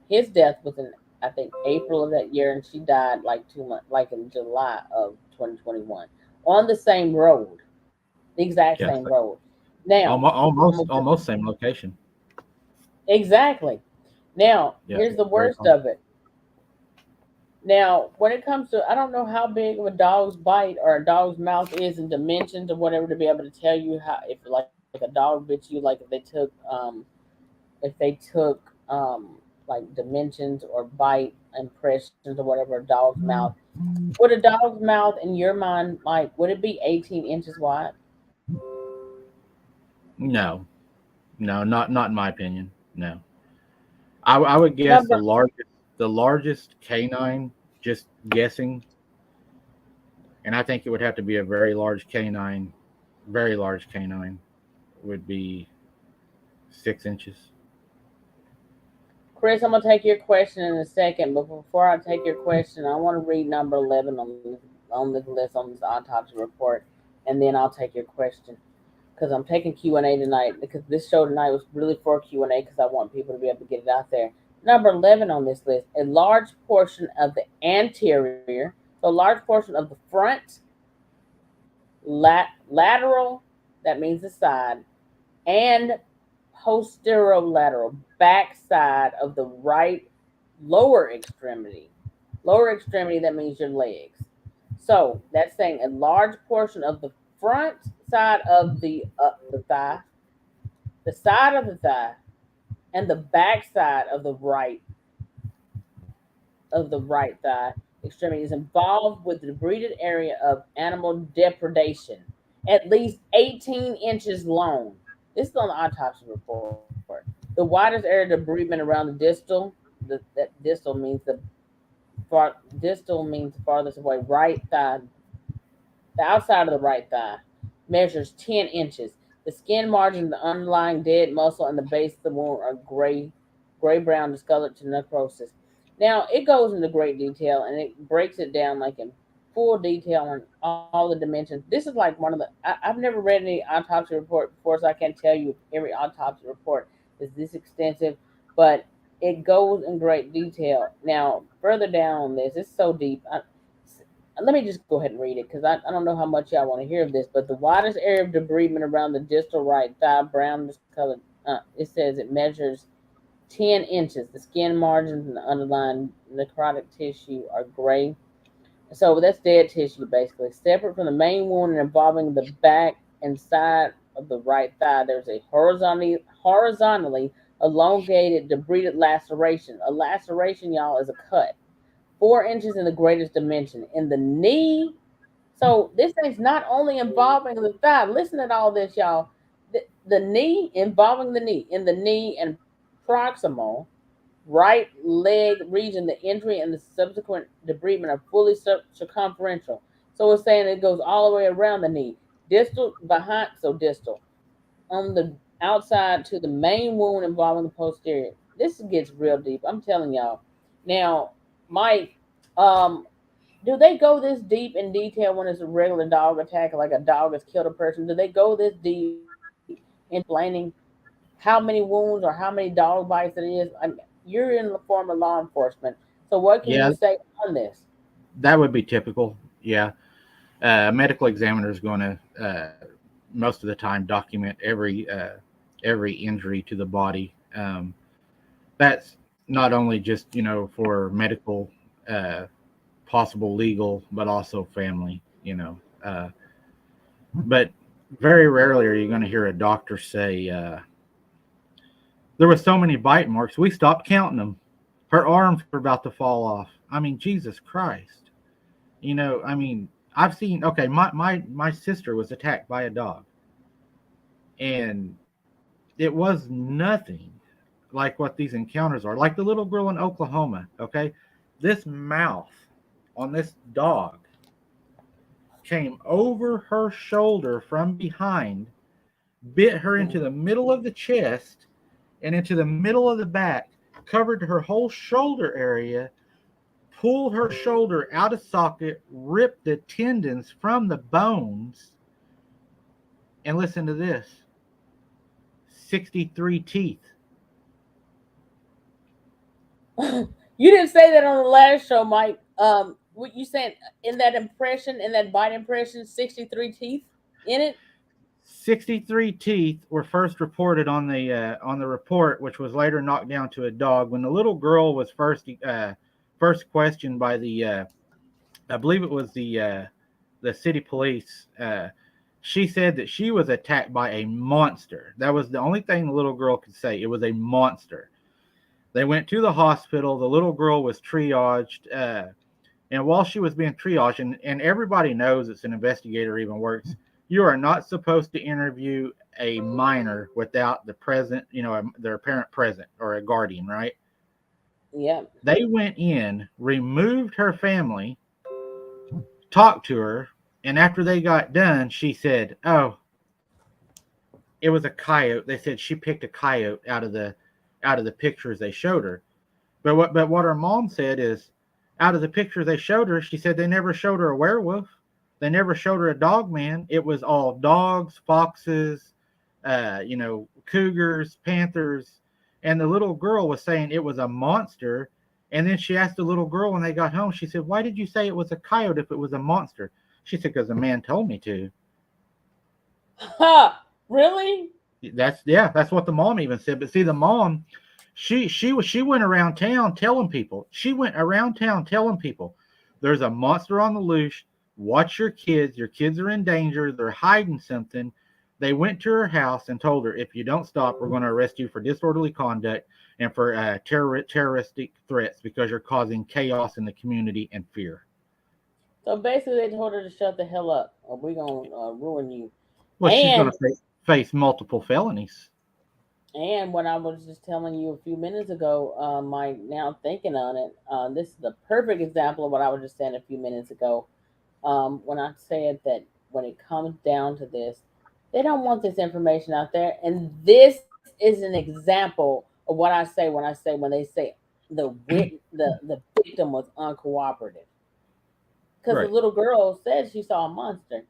his death was in, I think, April of that year, and she died like 2 months, like in July of 2021, on the same road, the exact same Yeah, road. Now, almost same location. exactly. Now, Yeah, here's the very worst close. of it. Now, when it comes to, I don't know how big of a dog's bite or a dog's mouth is in dimensions or whatever to be able to tell you how, if like a dog bit you, like if they took like dimensions or bite impressions or whatever a dog's mouth. Would a dog's mouth in your mind, like, would it be 18 inches wide? No, no, not in my opinion. No, I would guess Number the largest canine. Just guessing, and I think it would have to be a very large canine, would be 6 inches. Chris, I'm gonna take your question in a second, but before I take your question, I want to read number 11 on this list on this autopsy report, and then I'll take your question because I'm taking Q&A tonight because this show tonight was really for Q&A because I want people to be able to get it out there. Number 11 on this list: a large portion of the anterior, so a large portion of the front lateral, that means the side, and posterolateral, back side of the right lower extremity. Lower extremity, that means your legs. So that's saying a large portion of the front side of the thigh, the side of the thigh, and the back side of the right thigh extremity is involved with the debrided area of animal depredation, at least 18 inches long. This is on the autopsy report. The widest area of debridement around the distal, that distal means distal means the farthest away, right thigh, the outside of the right thigh, measures 10 inches. The skin margin of the underlying dead muscle and the base of the wound are gray brown, discolored to necrosis. Now, it goes into great detail and it breaks it down like in full detail on all the dimensions. This is like one of the, I've never read any autopsy report before, so I can't tell you if every autopsy report is this extensive, but it goes in great detail. Now, further down on this, it's so deep. Let me just go ahead and read it because I don't know how much y'all want to hear of this, but the widest area of debridement around the distal right thigh, brown discolored, it says it measures 10 inches. The skin margins and the underlying necrotic tissue are gray. So that's dead tissue basically. Separate from the main wound and involving the back and side of the right thigh, there's a horizontally elongated debrided laceration. A laceration, y'all, is a cut. 4 inches in the greatest dimension. In the knee, so this thing's not only involving the thigh. Listen to all this, y'all. The knee, involving the knee, in the knee and proximal right leg region, the injury and the subsequent debridement are fully circumferential. So it's saying it goes all the way around the knee. Distal behind, so distal on the outside to the main wound involving the posterior. This gets real deep. I'm telling y'all. Now, Mike, um, do they go this deep in detail when it's a regular dog attack, like a dog has killed a person? Do they go this deep in explaining how many wounds or how many dog bites it is? You're in the form of law enforcement, so what can you Yeah, say on this? that would be typical. Yeah. A medical examiner is going to most of the time document every injury to the body. That's not only just for medical, uh, possible legal, but also family. But very rarely are you going to hear a doctor say there was so many bite marks we stopped counting them. Her arms were about to fall off. I mean, Jesus Christ. I mean, I've seen. Okay, my sister was attacked by a dog, and it was nothing like what these encounters are. Like the little girl in Oklahoma. Okay, this mouth on this dog came over her shoulder from behind, bit her into the middle of the chest and into the middle of the back, covered her whole shoulder area, pulled her shoulder out of socket, ripped the tendons from the bones, and listen to this: 63 teeth. You didn't say that on the last show, Mike. What you said in that impression, in that bite impression, 63 teeth in it? 63 teeth were first reported on the report, which was later knocked down to a dog. When the little girl was first questioned by I believe it was the city police, she said that she was attacked by a monster. That was the only thing the little girl could say. It was a monster. They went to the hospital. The little girl was triaged. And while she was being triaged, and everybody knows it's an investigator even works, you are not supposed to interview a minor without the present, their parent present or a guardian, right? Yeah. They went in, removed her family, talked to her, and after they got done, she said, "Oh, it was a coyote." They said she picked a coyote out of the pictures they showed her. But what her mom said is, out of the picture they showed her, she said they never showed her a werewolf. They never showed her a dog man. It was all dogs, foxes, cougars, panthers. And the little girl was saying it was a monster. And then she asked the little girl when they got home, she said, "Why did you say it was a coyote if it was a monster?" She said, "Because the man told me to." Ha! Really? That's what the mom even said. But see, the mom, she went around town telling people. She went around town telling people, there's a monster on the loose. Watch your kids. Your kids are in danger. They're hiding something. They went to her house and told her, if you don't stop, we're going to arrest you for disorderly conduct and for terroristic threats because you're causing chaos in the community and fear. So basically, they told her to shut the hell up, or we're gonna ruin you. Well, she's going And to face multiple felonies. what I was just telling you a few minutes ago, my now thinking on it, this is the perfect example of what I was just saying a few minutes ago. When I said that when it comes down to this, they don't want this information out there, and this is an example of what I say when they say the victim was uncooperative, because the Right. little girl said she saw a monster.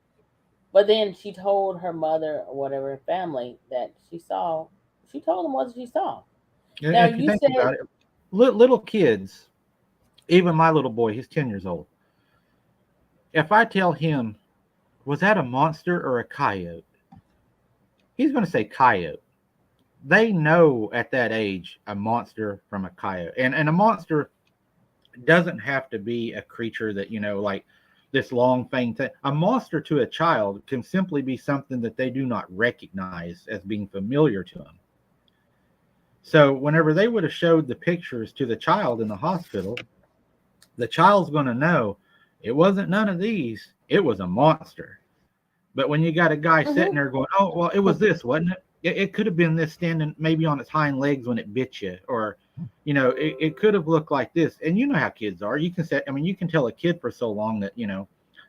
But then she told her mother or whatever family that she saw. She told them what she saw. And Now if you you think said, about it, little kids, even my little boy, he's 10 years old. If I tell him, was that a monster or a coyote? He's going to say coyote. They know at that age a monster from a coyote. And a monster doesn't have to be a creature that, like this long fanged thing. A monster to a child can simply be something that they do not recognize as being familiar to them. So whenever they would have showed the pictures to the child in the hospital, the child's going to know it wasn't none of these. It was a monster. But when you got a guy sitting mm-hmm, there going, oh, well, it was this, wasn't it? It could have been this standing maybe on its hind legs when it bit you, or, it could have looked like this. And you know how kids are. You can say, I mean, you can tell a kid for so long that,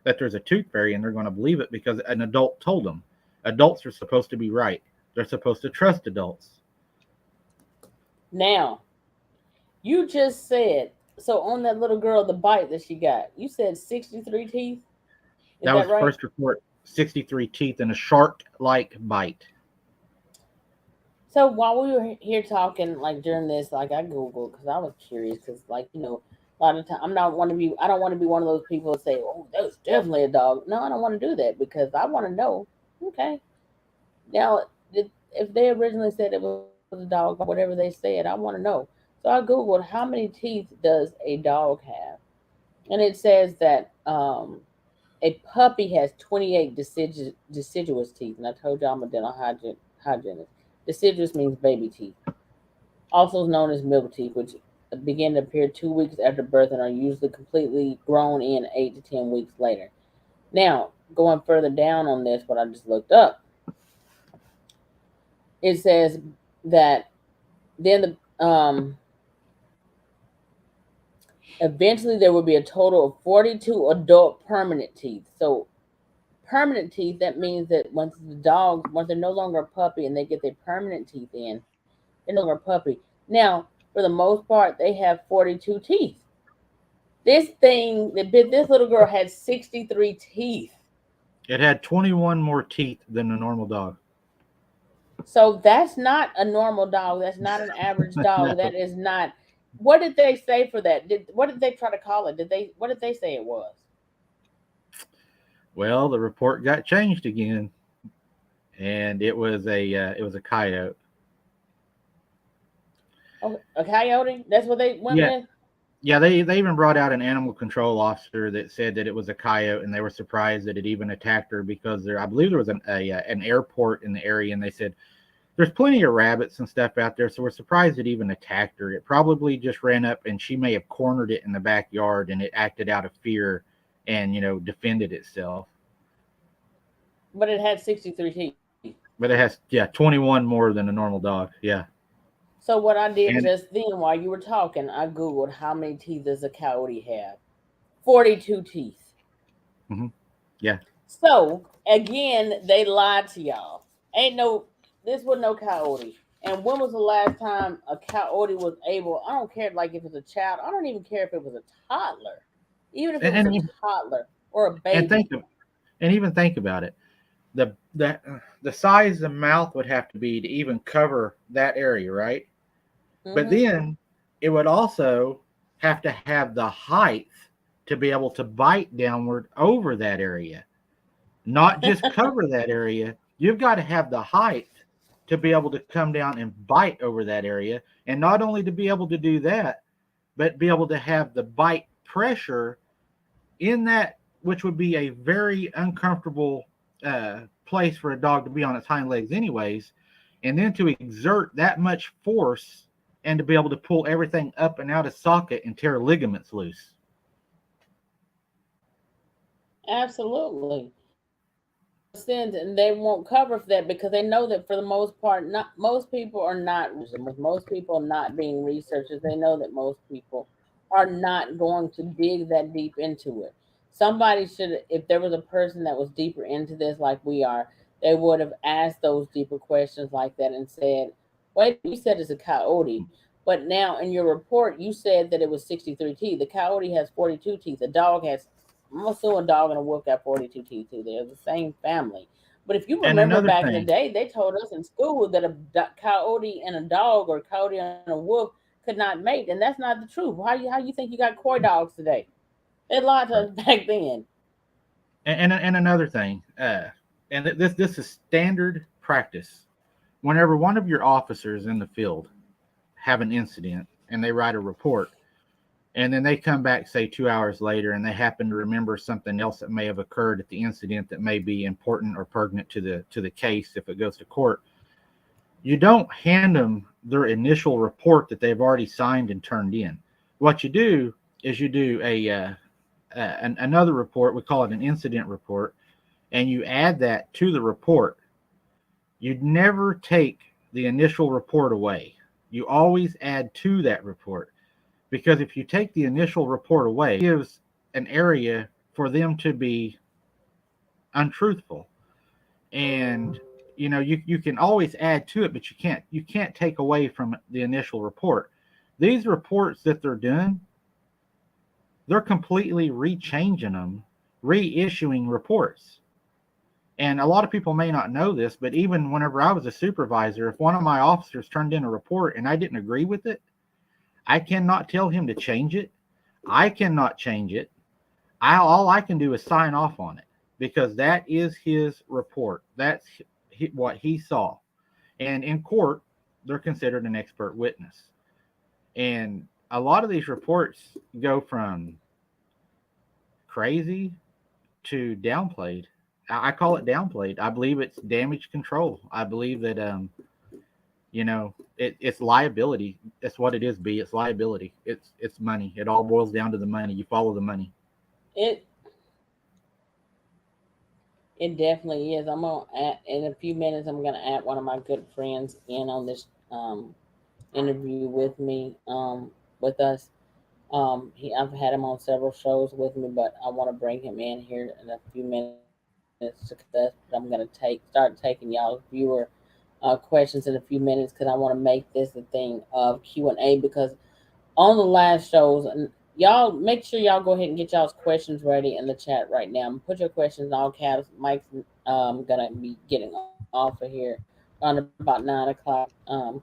that there's a tooth fairy and they're going to believe it because an adult told them. Adults are supposed to be right. They're supposed to trust adults. now you just said, so on that little girl, the bite that she got, you said 63 teeth. Is That was that the right? first report. 63 teeth and a shark-like bite. So while we were here talking, like during this, like I googled because I was curious, because a lot of time I don't want to be one of those people that say, oh, that was definitely a dog. No, I don't want to do that because I want to know. Okay, now if they originally said it was a dog or whatever they said, I want to know. So I googled how many teeth does a dog have, and it says that a puppy has 28 deciduous teeth, and I told you I'm a dental hygienist. Deciduous means baby teeth, also known as milk teeth, which begin to appear 2 weeks after birth and are usually completely grown in 8 to 10 weeks later. Now, going further down on this, what I just looked up, it says that then eventually there will be a total of 42 adult permanent teeth. So permanent teeth, that means that once they're no longer a puppy and they get their permanent teeth in, they're no longer a puppy. Now, for the most part, they have 42 teeth. This little girl had 63 teeth. It had 21 more teeth than a normal dog. So that's not a normal dog. That's not an average dog. No. That is not. What did they say for that? What did they try to call it? What did they say it was? Well, the report got changed again, and it was a coyote. Oh, a coyote? That's what they went Yeah, with? yeah. They even brought out an animal control officer that said that it was a coyote, and they were surprised that it even attacked her because I believe there was an airport in the area, and they said there's plenty of rabbits and stuff out there, so we're surprised it even attacked her. It probably just ran up, and she may have cornered it in the backyard, and it acted out of fear, and defended itself. But it had 63 teeth. But it has, yeah, 21 more than a normal dog. Yeah. So what I did And just then while you were talking, I googled how many teeth does a coyote have. 42 teeth. mhm, yeah. So again, they lied to y'all. Ain't no this was no coyote. And when was the last time a coyote was able? I don't care like if it's a child. I don't even care if it was a toddler. Even if it And was a and, toddler or a and think baby. of and even think about it. The size the mouth would have to be to even cover that area, right? But Hmm. then it would also have to have the height to be able to bite downward over that area, not just cover that area. You've got to have the height to be able to come down and bite over that area. And not only to be able to do that, but be able to have the bite pressure in that, which would be a very uncomfortable place for a dog to be on its hind legs, anyways. And then to exert that much force and to be able to pull everything up and out of socket and tear ligaments loose. Absolutely. Sense, and they won't cover for that because they know that for the most part, not most people are not. With most people not being researchers, they know that most people are not going to dig that deep into it. Somebody should, if there was a person that was deeper into this like we are, they would have asked those deeper questions like that and said, "Wait, you said it's a coyote, but now in your report you said that it was 63 teeth. The coyote has 42 teeth. The dog has, I'm assuming a dog and a wolf got 42 teeth too. They're the same family. But if you And remember another back in the thing, day, they told us in school that a coyote and a dog or a coyote and a wolf could not mate, and that's not the truth. How you think you got coy dogs today? They lied to right. us back then. And another thing, and this is standard practice. Whenever one of your officers in the field have an incident and they write a report, and then they come back, say 2 hours later, and they happen to remember something else that may have occurred at the incident that may be important or pertinent to the case if it goes to court. You don't hand them their initial report that they've already signed and turned in. What you do is you do another report. We call it an incident report, and you add that to the report. You'd never take the initial report away. You always add to that report, because if you take the initial report away, it gives an area for them to be untruthful. And you can always add to it, but you can't take away from the initial report. These reports that they're doing, they're completely rechanging them, reissuing reports. And a lot of people may not know this, but even whenever I was a supervisor, if one of my officers turned in a report and I didn't agree with it, I cannot tell him to change it. I cannot change it. All I can do is sign off on it, because that is his report. That's what he saw. And in court, they're considered an expert witness. And a lot of these reports go from crazy to downplayed. I call it downplayed. I believe it's damage control. I believe that it's liability. That's what it is. It's liability. It's money. It all boils down to the money. You follow the money. It it definitely is. I'm gonna add, in a few minutes. I'm gonna add one of my good friends in on this interview with me, with us. I've had him on several shows with me, but I want to bring him in here in a few minutes to discuss. But I'm gonna start taking y'all viewer questions in a few minutes because I want to make this a thing of Q&A, because on the last shows, and y'all make sure y'all go ahead and get y'all's questions ready in the chat right now. Put your questions in all caps. Mike's gonna be getting off of here around about 9 o'clock.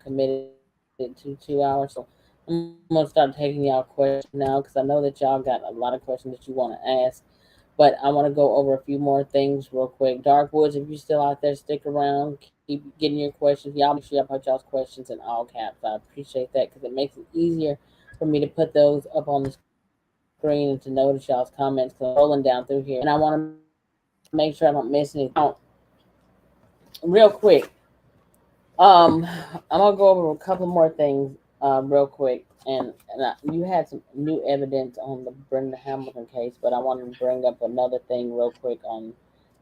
Committed to 2 hours, so I'm gonna start taking y'all questions now because I know that y'all got a lot of questions that you want to ask. But I want to go over a few more things real quick. Dark Woods, if you're still out there, stick around. Keep getting your questions. Y'all make sure y'all put y'all's questions in all caps. I appreciate that because it makes it easier for me to put those up on the screen and to notice y'all's comments. Because I'm scrolling down through here and I want to make sure I don't miss anything. Now, real quick, I'm gonna go over a couple more things real quick. You had some new evidence on the Brenda Hamilton case, but I wanted to bring up another thing real quick on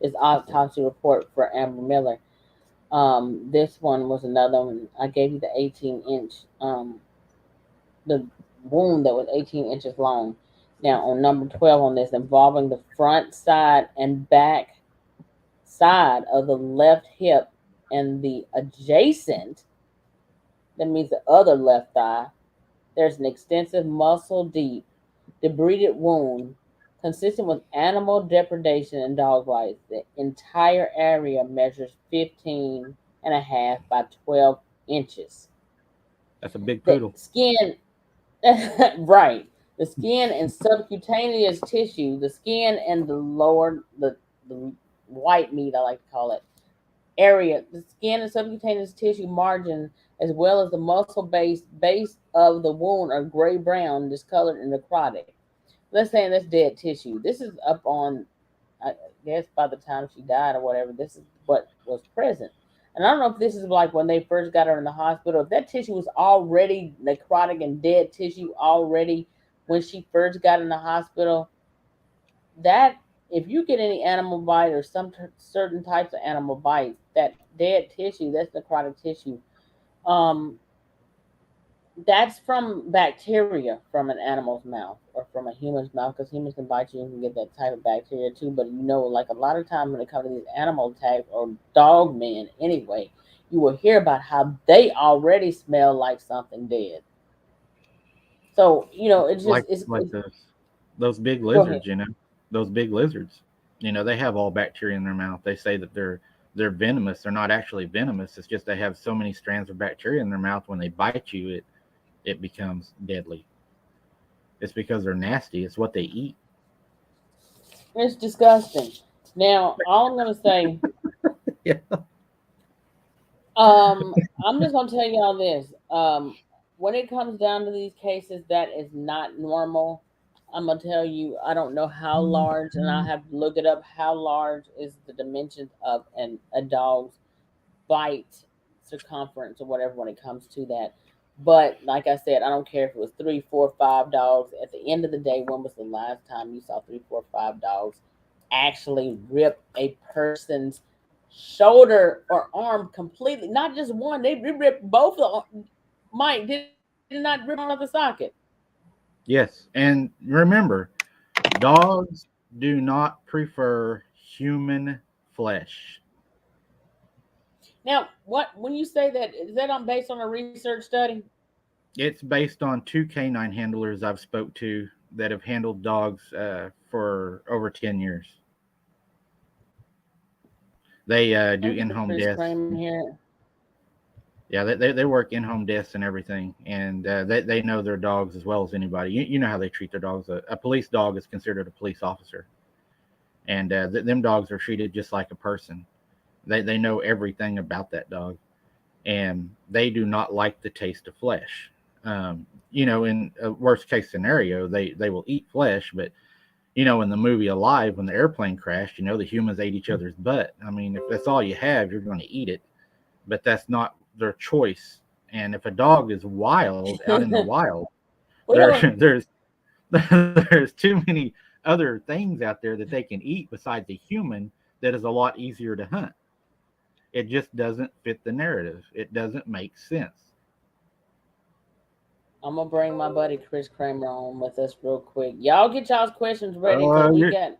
this autopsy report for Amber Miller. This one was another one. I gave you the 18-inch, the wound that was 18 inches long. Now on number 12 on this, involving the front side and back side of the left hip and the adjacent, that means the other left thigh, there's an extensive muscle deep debrided wound consistent with animal depredation and dog bites. The entire area measures 15 and a half by 12 inches. That's a big The poodle. skin, right, the skin and subcutaneous tissue, the skin and the lower, the white meat, I like to call it, area, the skin and subcutaneous tissue margin, as well as the muscle base of the wound are gray brown, discolored and necrotic. Let's say that's dead tissue. This is up on, I guess, by the time she died or whatever. This is what was present. And I don't know if this is like when they first got her in the hospital, if that tissue was already necrotic and dead tissue already when she first got in the hospital. That, if you get any animal bite or certain types of animal bites, that dead tissue, that's necrotic tissue. Um, that's from bacteria from an animal's mouth or from a human's mouth, because humans can bite you and can get that type of bacteria too. But like a lot of times when it comes to these animal attacks or dog men anyway, you will hear about how they already smell like something dead. So it's just Like those big go ahead. lizards, those big lizards, they have all bacteria in their mouth. They say that they're venomous. They're not actually venomous. It's just they have so many strands of bacteria in their mouth. When they bite you, it becomes deadly. It's because they're nasty. It's what they eat. It's disgusting. Now, all I'm gonna say, Yeah. I'm just gonna tell y'all this. When it comes down to these cases, that is not normal. I'm gonna tell you, I don't know how large, and I have to look it up. How large is the dimensions of a dog's bite circumference or whatever when it comes to that? But like I said, I don't care if it was three, four, five dogs. At the end of the day, when was the last time you saw three, four, five dogs actually rip a person's shoulder or arm completely? Not just one; they ripped both of them. Mike did not rip one out the socket. Yes, and remember, dogs do not prefer human flesh. Now, what when you say that, is that on based on a research study? It's based on two canine handlers I've spoke to that have handled dogs for over 10 years. They do Look at the in-home Chris deaths. Kramer here. Yeah, they work in-home deaths and everything, and they know their dogs as well as anybody. You know how they treat their dogs. A police dog is considered a police officer, and them dogs are treated just like a person. They know everything about that dog, and they do not like the taste of flesh. In a worst case scenario, they will eat flesh, but in the movie Alive, when the airplane crashed, the humans ate each other's butt. I mean, if that's all you have, you're going to eat it, but that's not their choice. And if a dog is wild out in the wild, there Well, there's there's too many other things out there that they can eat besides a human that is a lot easier to hunt. It just doesn't fit the narrative. It doesn't make sense. I'm gonna bring my buddy Chris Kramer on with us real quick. Y'all get y'all's questions ready because Oh, we you're got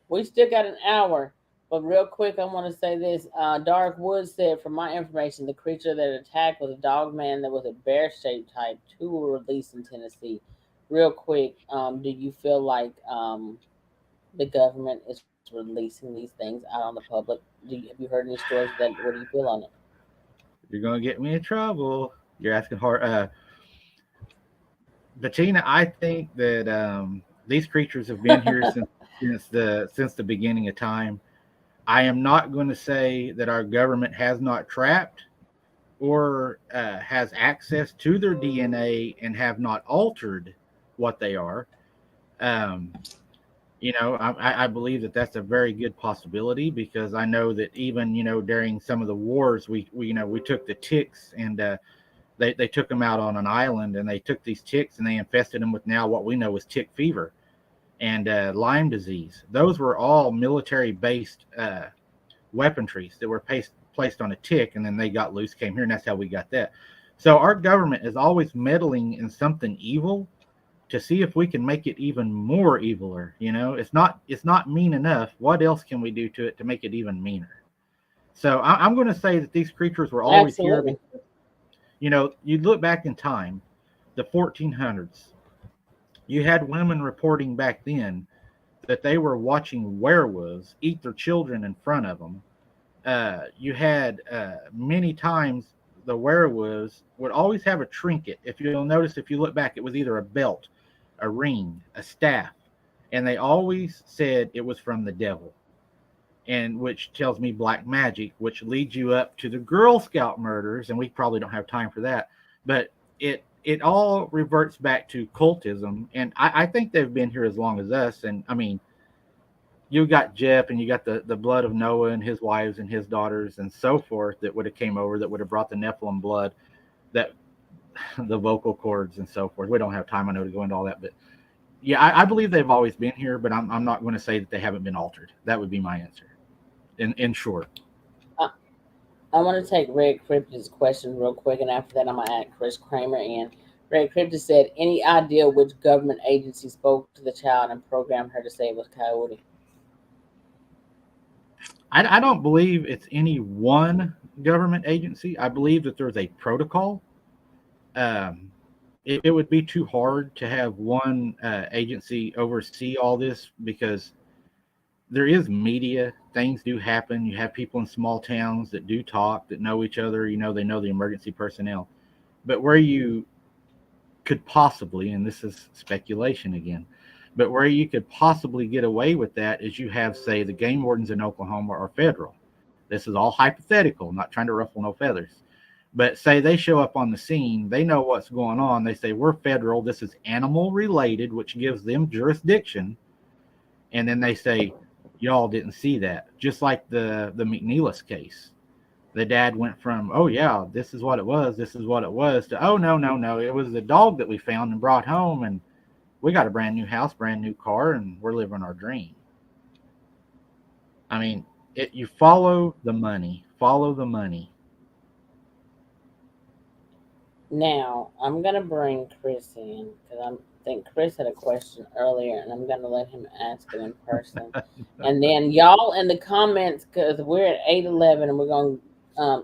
we still got an hour. But real quick, I want to say this. Dark Woods said, from my information, the creature that attacked was a dog man that was a bear-shaped type. Two were released in Tennessee. Real quick, do you feel like the government is releasing these things out on the public? Have you heard any stories that? What do you feel on it? gonna get me in trouble. You're asking hard. Bettina, I think that these creatures have been here since the beginning of time. I am not going to say that our government has not trapped or has access to their DNA and have not altered what they are. Um, I believe that that's a very good possibility, because I know that even during some of the wars, we took the ticks, and they took them out on an island, and they took these ticks and they infested them with now what we know is tick fever and Lyme disease. Those were all military based weaponries that were placed on a tick, and then they got loose, came here, and that's how we got that. So our government is always meddling in something evil to see if we can make it even more eviler. It's not mean enough. What else can we do to it to make it even meaner? So I'm going to say that these creatures were always here Absolutely. because you look back in time, the 1400s. You had women reporting back then that they were watching werewolves eat their children in front of them. You had many times the werewolves would always have a trinket. If you'll notice, if you look back, it was either a belt, a ring, a staff, and they always said it was from the devil. and which tells me black magic, which leads you up to the Girl Scout murders, and we probably don't have time for that, but it all reverts back to cultism, and I think they've been here as long as us. And I mean, you got Jeff, and you got the blood of Noah and his wives and his daughters and so forth that would have came over, that would have brought the Nephilim blood, that the vocal cords and so forth. We don't have time, I know, to go into all that, but yeah, I believe they've always been here, but I'm not going to say that they haven't been altered. That would be my answer. In short, I, I want to take Red Cryptid's question real quick, and after that, I'm gonna add Chris Kramer in. Red Cryptid said, "Any idea which government agency spoke to the child and programmed her to say it was Coyote?" I don't believe it's any one government agency. I believe that there's a protocol. Um, it would be too hard to have one agency oversee all this, because there is media. Things do happen. You have people in small towns that do talk, that know each other. They know the emergency personnel. But where you could possibly, and this is speculation again, but where you could possibly get away with that is you have, say, the game wardens in Oklahoma are federal. This is all hypothetical, not trying to ruffle no feathers. But say they show up on the scene, they know what's going on. They say, we're federal, this is animal related, which gives them jurisdiction. And then they say, y'all didn't see that. Just like the McNeilis case. The dad went from, oh yeah, this is what it was, to, oh no, no, no, it was the dog that we found and brought home, and we got a brand new house, brand new car, and we're living our dream. I mean, you follow the money, follow the money. Now I'm gonna bring Chris in because I think Chris had a question earlier, and I'm gonna let him ask it in person. And then y'all in the comments, because we're at 8:11, and we're gonna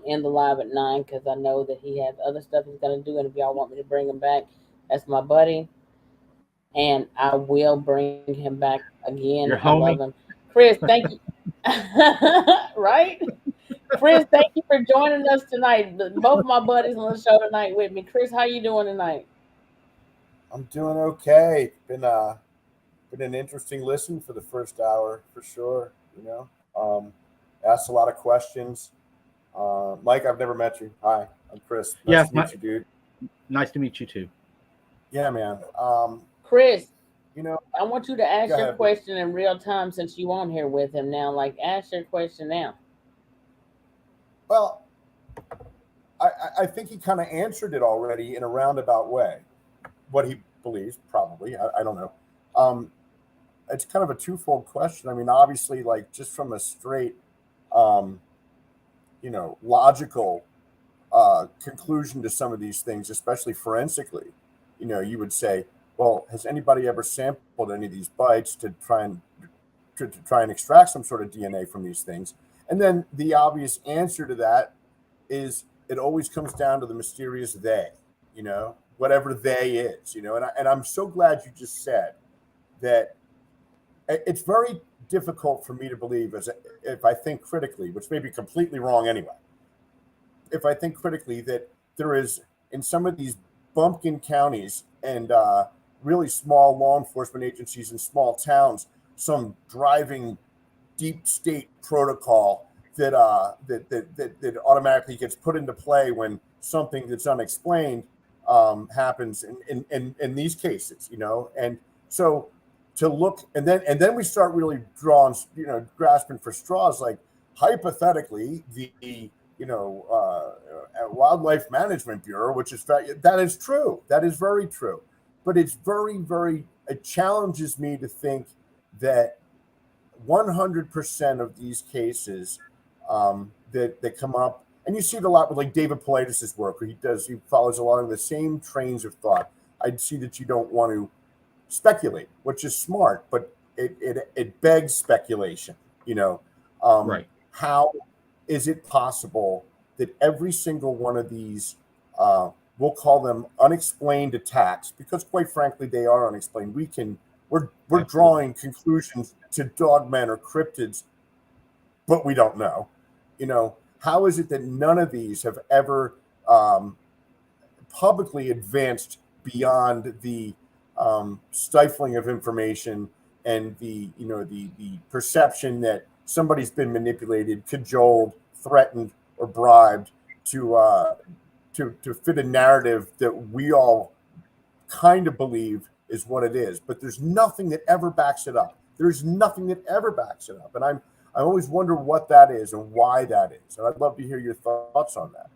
end the live at 9, because I know that he has other stuff he's gonna do. And if y'all want me to bring him back, that's my buddy, and I will bring him back again. Your I love homie. him, Chris. Thank you. Right? Chris, thank you for joining us tonight. Both of my buddies on the show tonight with me. Chris, how you doing tonight? I'm doing okay. Been an interesting listen for the first hour for sure. Um, Asked a lot of questions. Mike, I've never met you. Hi, I'm Chris. Nice Yes, to meet you, dude. nice to meet you too. Yeah, man. Chris, You know, I want you to go ask your ahead. Dude. question in real time since you on here with him now. Like, ask your question now. Well, I think he kind of answered it already in a roundabout way. What he believes, probably. I don't know. Um, it's kind of a twofold question. I mean, obviously, like just from a straight, um, logical conclusion to some of these things, especially forensically, you would say, well, has anybody ever sampled any of these bites to try and extract some sort of DNA from these things? And then the obvious answer to that is it always comes down to the mysterious they, whatever they is, and I'm so glad you just said that. It's very difficult for me to believe if I think critically, which may be completely wrong anyway. If I think critically that there is in some of these bumpkin counties and really small law enforcement agencies in small towns, some driving deep state protocol that automatically gets put into play when something that's unexplained happens in these cases, and so to look and then we start really drawing, grasping for straws, like hypothetically the Wildlife Management Bureau, which is that is true, that is very true, but it's it challenges me to think that 100% of these cases that come up, and you see it a lot with like David Paulides' work, where he follows along the same trains of thought. I'd see that you don't want to speculate, which is smart, but it begs speculation. Right. How is it possible that every single one of these, we'll call them unexplained attacks, because quite frankly they are unexplained. We're Absolutely. drawing conclusions to dogmen or cryptids, but we don't know. How is it that none of these have ever publicly advanced beyond the stifling of information and the perception that somebody's been manipulated, cajoled, threatened, or bribed to fit a narrative that we all kind of believe is what it is. But there's nothing that ever backs it up. There's nothing that ever backs it up. And I always wonder what that is and why that is. And I'd love to hear your thoughts on that.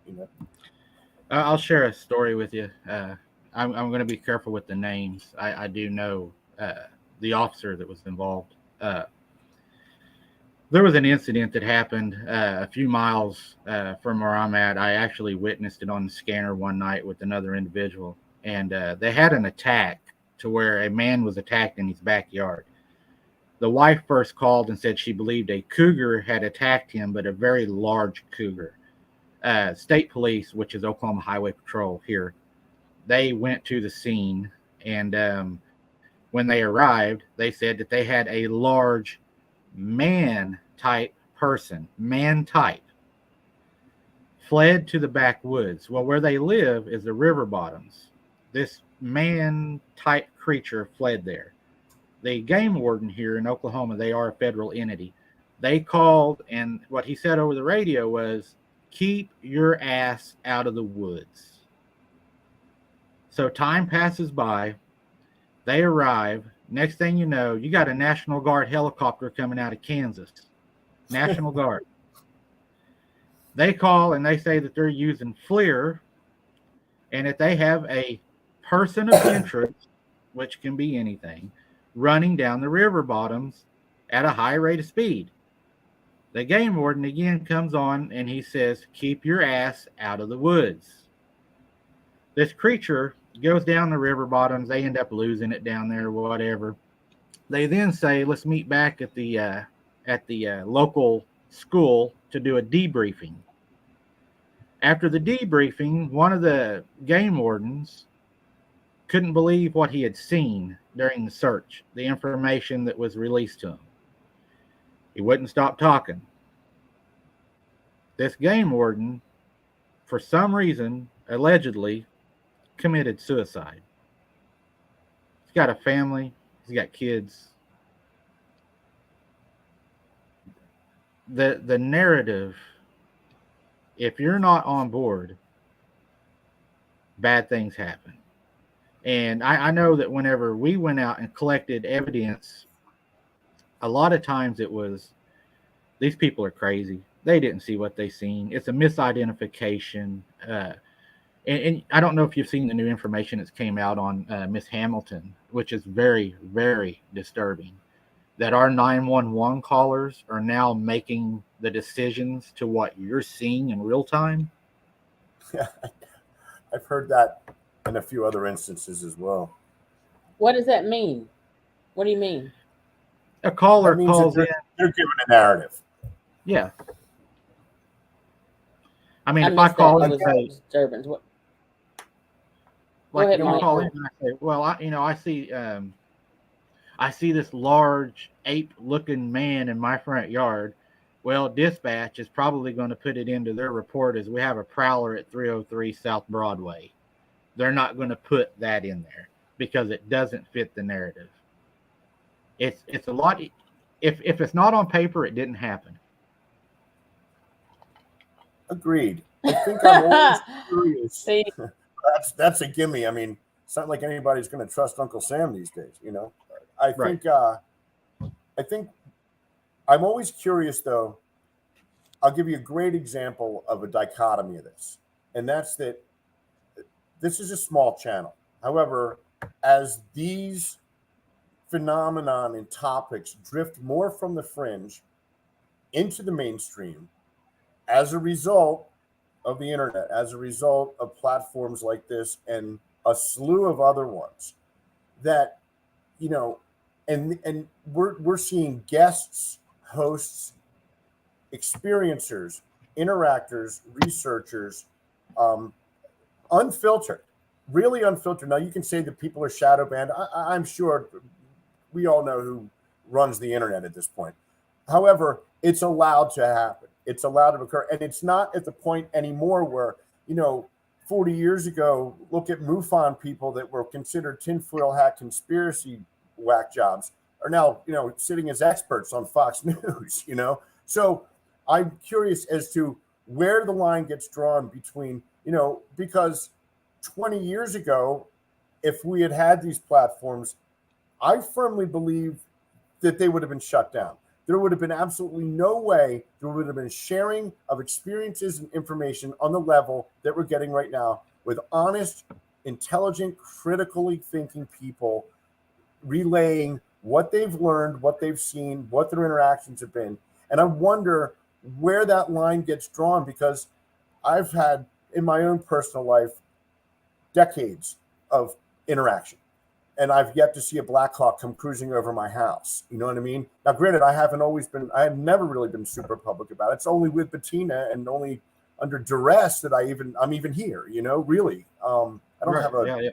I'll share a story with you. I'm going to be careful with the names. I do know the officer that was involved. There was an incident that happened a few miles from where I'm at. I actually witnessed it on the scanner one night with another individual. And they had an attack to where a man was attacked in his backyard. The wife first called and said she believed a cougar had attacked him, but a very large cougar. State police, which is Oklahoma Highway Patrol here, they went to the scene. And when they arrived, they said that they had a large man-type person, man-type, fled to the backwoods. Well, where they live is the river bottoms. This man-type creature fled there. The game warden here in Oklahoma, they are a federal entity. They called, and what he said over the radio was, keep your ass out of the woods. So time passes by. They arrive. Next thing you know, you got a National Guard helicopter coming out of Kansas. National Guard. They call and they say that they're using FLIR and that they have a person of interest, which can be anything, running down the river bottoms at a high rate of speed. The game warden again comes on and he says, keep your ass out of the woods. This creature goes down the river bottoms. They end up losing it down there, whatever. They then say, let's meet back at the local school to do a debriefing. After the debriefing, one of the game wardens couldn't believe what he had seen during the search, the information that was released to him. He wouldn't stop talking. This game warden, for some reason, allegedly committed suicide. He's got a family. He's got kids. The narrative, if you're not on board, bad things happen. And I know that whenever we went out and collected evidence, a lot of times it was, these people are crazy. They didn't see what they seen. It's a misidentification. And I don't know if you've seen the new information that's came out on Miss Hamilton, which is very, very disturbing, that our 911 callers are now making the decisions to what you're seeing in real time. Yeah, I've heard that in a few other instances as well. What does that mean? What do you mean? A caller calls in. They're giving a narrative. Yeah. I mean, if I call in and say, disturbance. What? Like ahead, you Mike. call in and I say, well, I see this large ape-looking man in my front yard. Well, dispatch is probably going to put it into their report as we have a prowler at 303 South Broadway. They're not going to put that in there because it doesn't fit the narrative. It's a lot. If it's not on paper, it didn't happen. Agreed. I think I'm always curious. See? That's a gimme. I mean, it's not like anybody's going to trust Uncle Sam these days, you know. I think I'm always curious, though. I'll give you a great example of a dichotomy of this, and that's that this is a small channel. However, as these phenomenon and topics drift more from the fringe into the mainstream, as a result of the internet, as a result of platforms like this and a slew of other ones, that, you know, and we're seeing guests, hosts, experiencers, interactors, researchers, unfiltered, really unfiltered. Now, you can say that people are shadow banned. I'm sure we all know who runs the internet at this point. However, it's allowed to happen. It's allowed to occur. And it's not at the point anymore where, you know, 40 years ago, look at MUFON people that were considered tinfoil hat conspiracy whack jobs. are now, sitting as experts on Fox News, So I'm curious as to where the line gets drawn between, because 20 years ago, if we had had these platforms, I firmly believe that they would have been shut down. There would have been absolutely no way there would have been sharing of experiences and information on the level that we're getting right now with honest, intelligent, critically thinking people relaying what they've learned, what they've seen, what their interactions have been. And I wonder where that line gets drawn, because I've had in my own personal life decades of interaction, and I've yet to see a Black Hawk come cruising over my house. You know what I mean? Now, granted, I have never really been super public about it. It's only with Bettina and only under duress that I'm even here, really. I don't have a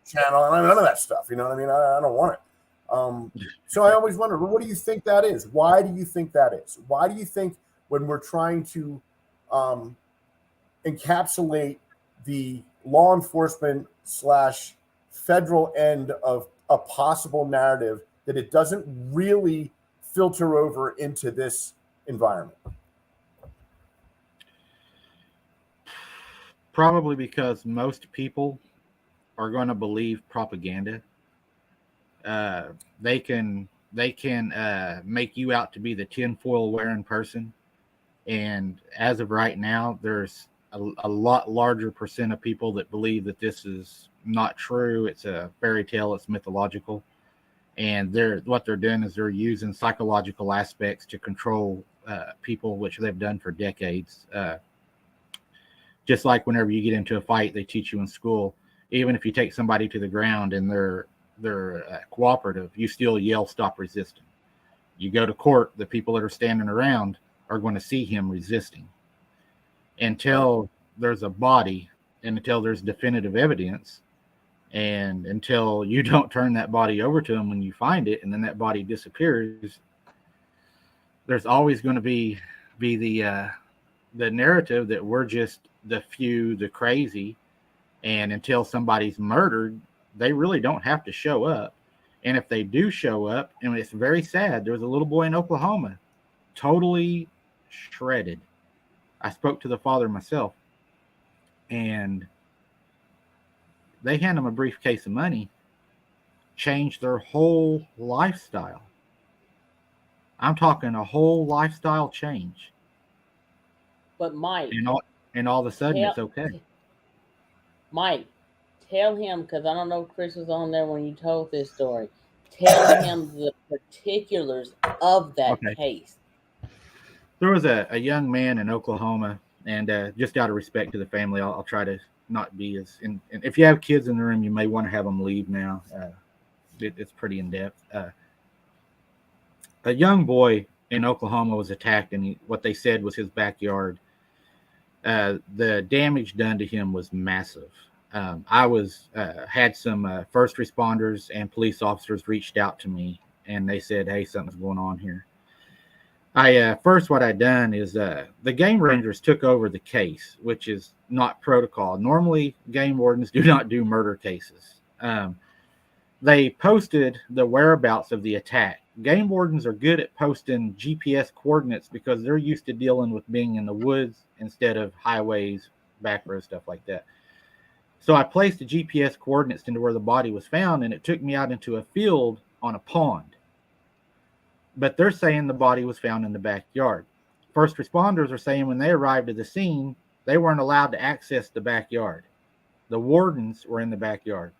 channel, and none of that stuff. You know what I mean? I don't want it. So I always wonder, well, what do you think that is? Why do you think that is? Why do you think when we're trying to encapsulate the law enforcement / federal end of a possible narrative, that it doesn't really filter over into this environment? Probably because most people are going to believe propaganda. They can make you out to be the tinfoil wearing person, and as of right now, there's a lot larger percent of people that believe that this is not true. It's a fairy tale. It's mythological, and what they're doing is they're using psychological aspects to control people, which they've done for decades. Just like whenever you get into a fight, they teach you in school, even if you take somebody to the ground and they're cooperative, you still yell, "Stop resisting." You go to court, the people that are standing around are going to see him resisting. Until there's a body and until there's definitive evidence, and until you don't turn that body over to them when you find it, and then that body disappears, there's always going to be the narrative that we're just the few, the crazy, and until somebody's murdered, they really don't have to show up. And if they do show up, and it's very sad, there was a little boy in Oklahoma, totally shredded. I spoke to the father myself, and they hand him a briefcase of money, changed their whole lifestyle. I'm talking a whole lifestyle change. But Mike, and all of a sudden it's okay. Mike, tell him, because I don't know if Chris was on there when you told this story. Tell him the particulars of that case. There was a young man in Oklahoma, and just out of respect to the family, I'll try to not be as. And if you have kids in the room, you may want to have them leave now. It's pretty in depth. A young boy in Oklahoma was attacked in what they said was his backyard. The damage done to him was massive. I had some first responders and police officers reached out to me, and they said, "Hey, something's going on here." First, what I done is the game rangers took over the case, which is not protocol. Normally, game wardens do not do murder cases. They posted the whereabouts of the attack. Game wardens are good at posting GPS coordinates because they're used to dealing with being in the woods instead of highways, back roads, stuff like that. So I placed the GPS coordinates into where the body was found, and it took me out into a field on a pond. But they're saying the body was found in the backyard. First responders are saying when they arrived at the scene, they weren't allowed to access the backyard. The wardens were in the backyard.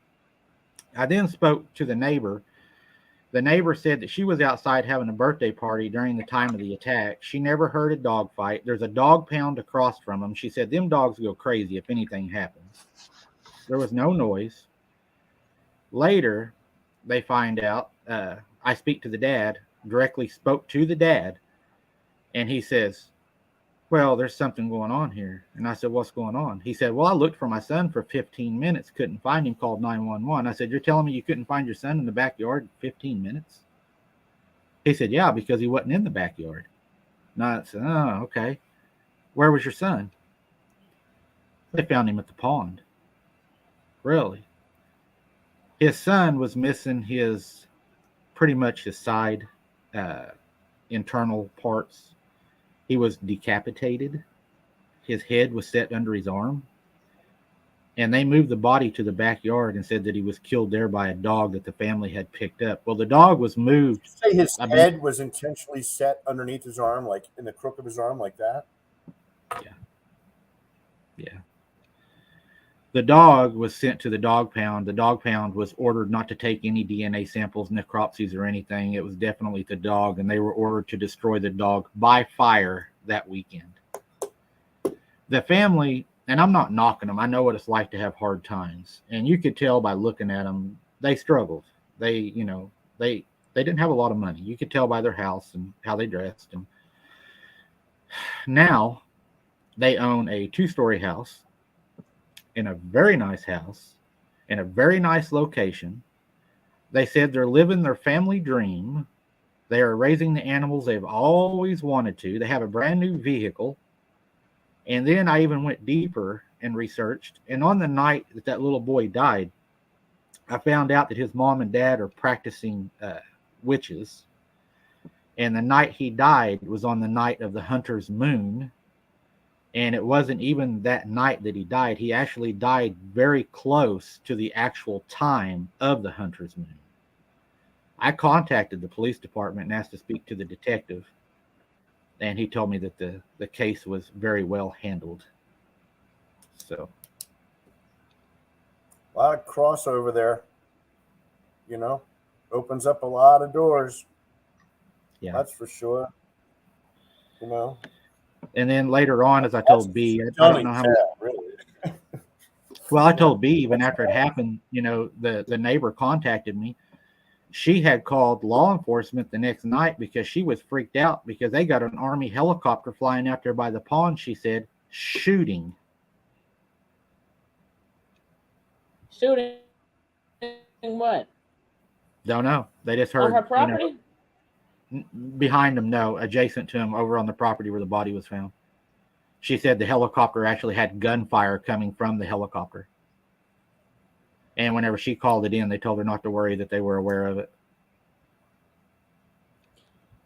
I then spoke to the neighbor. The neighbor said that she was outside having a birthday party during the time of the attack. She never heard a dog fight. There's a dog pound across from them. She said them dogs go crazy if anything happens. There was no noise. Later, they find out, I speak to the dad, directly spoke to the dad, and he says, "Well, there's something going on here." And I said, "What's going on?" He said, "Well, I looked for my son for 15 minutes, couldn't find him, called 911. I said, "You're telling me you couldn't find your son in the backyard in 15 minutes? He said, "Yeah, because he wasn't in the backyard." And I said, "Oh, okay. Where was your son?" They found him at the pond. Really? His son was missing his pretty much his side internal parts. He was decapitated. His head was set under his arm. And they moved the body to the backyard and said that he was killed there by a dog that the family had picked up. Well, the dog was moved. Say his head was intentionally set underneath his arm, like in the crook of his arm, like that. Yeah. Yeah. The dog was sent to the dog pound. The dog pound was ordered not to take any DNA samples, necropsies, or anything. It was definitely the dog, and they were ordered to destroy the dog by fire that weekend. The family, and I'm not knocking them, I know what it's like to have hard times, and you could tell by looking at them, they struggled. They didn't have a lot of money. You could tell by their house and how they dressed. And now they own a 2-story house in a very nice house in a very nice location. They said they're living their family dream. They are raising the animals they've always wanted to. They have a brand new vehicle. And then I even went deeper and researched. And on the night that that little boy died, I found out that his mom and dad are practicing witches. And the night he died was on the night of the hunter's moon. And it wasn't even that night that he died. He actually died very close to the actual time of the hunter's moon. I contacted the police department and asked to speak to the detective. And he told me that the case was very well handled. So. A lot of crossover there. Opens up a lot of doors. Yeah. That's for sure. And then later on, as I told B, I don't know how much. Really. Well, I told B even after it happened, the neighbor contacted me. She had called law enforcement the next night because she was freaked out because they got an Army helicopter flying out there by the pond, she said, shooting. Shooting what? Don't know. They just heard. On her property? Behind them, no. Adjacent to them, over on the property where the body was found. She said the helicopter actually had gunfire coming from the helicopter. And whenever she called it in, they told her not to worry, that they were aware of it.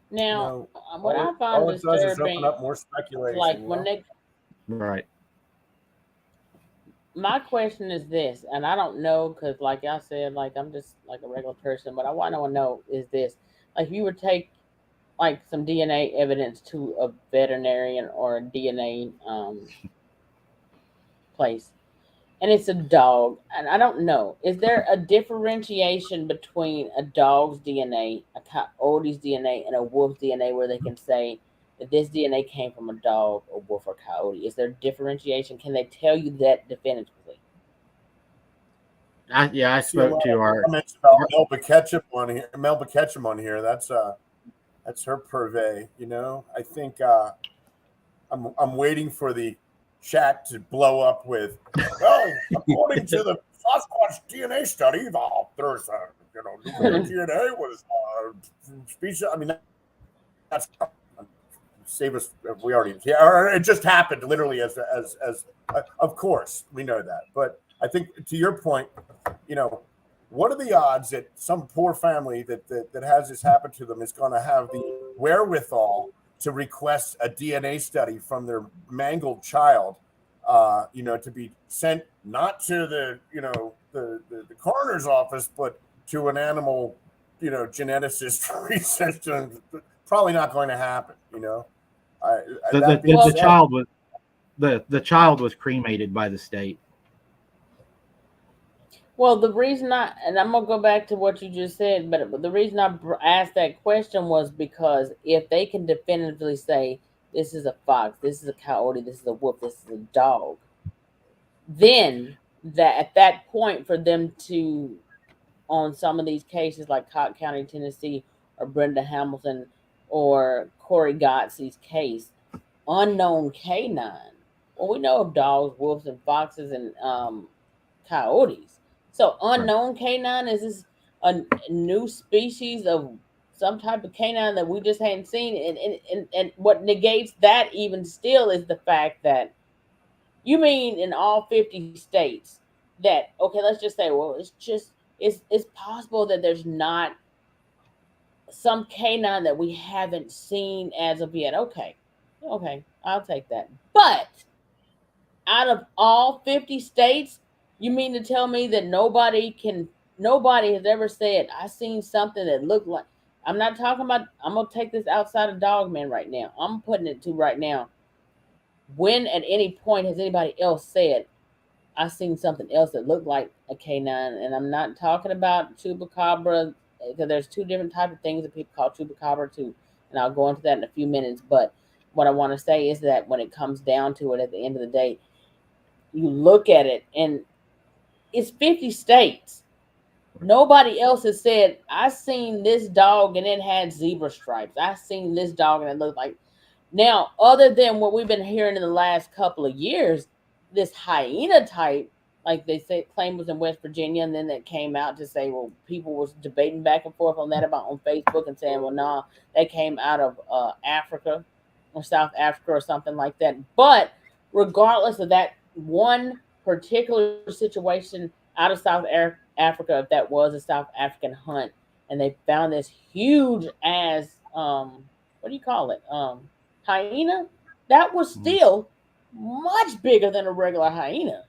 Now, what I find disturbing is open up more speculation. Like when they, right. My question is this, and I don't know because, like I said, like I'm just like a regular person, but what I want to know is this: like, if you would take like some DNA evidence to a veterinarian or a DNA place, and it's a dog, and I don't know, is there a differentiation between a dog's DNA, a coyote's DNA, and a wolf's DNA where they can say that this DNA came from a dog, or wolf, or coyote? Is there differentiation? Can they tell you that definitively? I spoke to our comments about Melba Ketchum on here. Melba Ketchum on here. That's her purvey. I think I'm waiting for the chat to blow up with, well, according to the Sasquatch DNA study, there's nuclear DNA was species. I mean, that's save us. We already, it just happened literally as of course we know that. But I think to your point, what are the odds that some poor family that has this happen to them is going to have the wherewithal to request a DNA study from their mangled child, to be sent not to the coroner's office, but to an animal, geneticist research? Probably not going to happen. The child was cremated by the state. Well, the reason and I'm going to go back to what you just said, but the reason I asked that question was because if they can definitively say this is a fox, this is a coyote, this is a wolf, this is a dog, then at that point for them to, on some of these cases like Cobb County, Tennessee, or Brenda Hamilton or Corey Gottes's case, unknown canine. Well, we know of dogs, wolves, and foxes, and coyotes. So unknown canine, is this a new species of some type of canine that we just hadn't seen? And what negates that even still is the fact that you mean in all 50 states that, okay, let's just say, well, it's possible that there's not some canine that we haven't seen as of yet. Okay, okay, I'll take that. But out of all 50 states, you mean to tell me that nobody has ever said, I seen something that looked like, I'm not talking about, I'm going to take this outside of dogman right now. I'm putting it to right now. When at any point has anybody else said, I seen something else that looked like a canine? And I'm not talking about chupacabra, because there's two different types of things that people call chupacabra too. And I'll go into that in a few minutes. But what I want to say is that when it comes down to it, at the end of the day, you look at it and it's 50 states. Nobody else has said, I seen this dog and it had zebra stripes. I seen this dog and it looked like. Now, other than what we've been hearing in the last couple of years, this hyena type, like they say, claim was in West Virginia, and then that came out to say, well, people was debating back and forth on that about on Facebook and saying, well, nah, that came out of Africa or South Africa or something like that. But regardless of that one particular situation out of Africa, if that was a South African hunt, and they found this huge as what do you call it? Hyena, that was still much bigger than a regular hyena.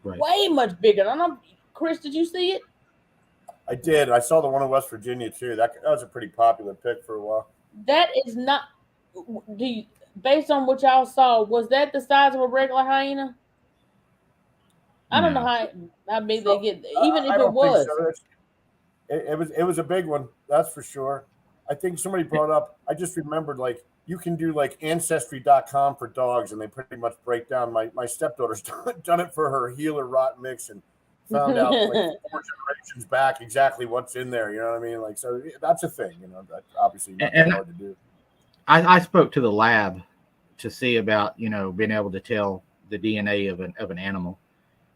Right. Way much bigger. I don't know, Chris, did you see it? I did. I saw the one in West Virginia too. That was a pretty popular pick for a while. That is not. Do you, based on what y'all saw, was that the size of a regular hyena? I don't know No. how big So, they get, even if I it don't think was. so. It was a big one, that's for sure. I think somebody brought up. I just remembered, like, you can do like ancestry.com for dogs, and they pretty much break down. My stepdaughter's done it for her healer rot mix and found out like 4 generations back exactly what's in there. You know what I mean? Like, so that's a thing. You know, that obviously not that hard to do. I spoke to the lab to see about, being able to tell the DNA of an animal,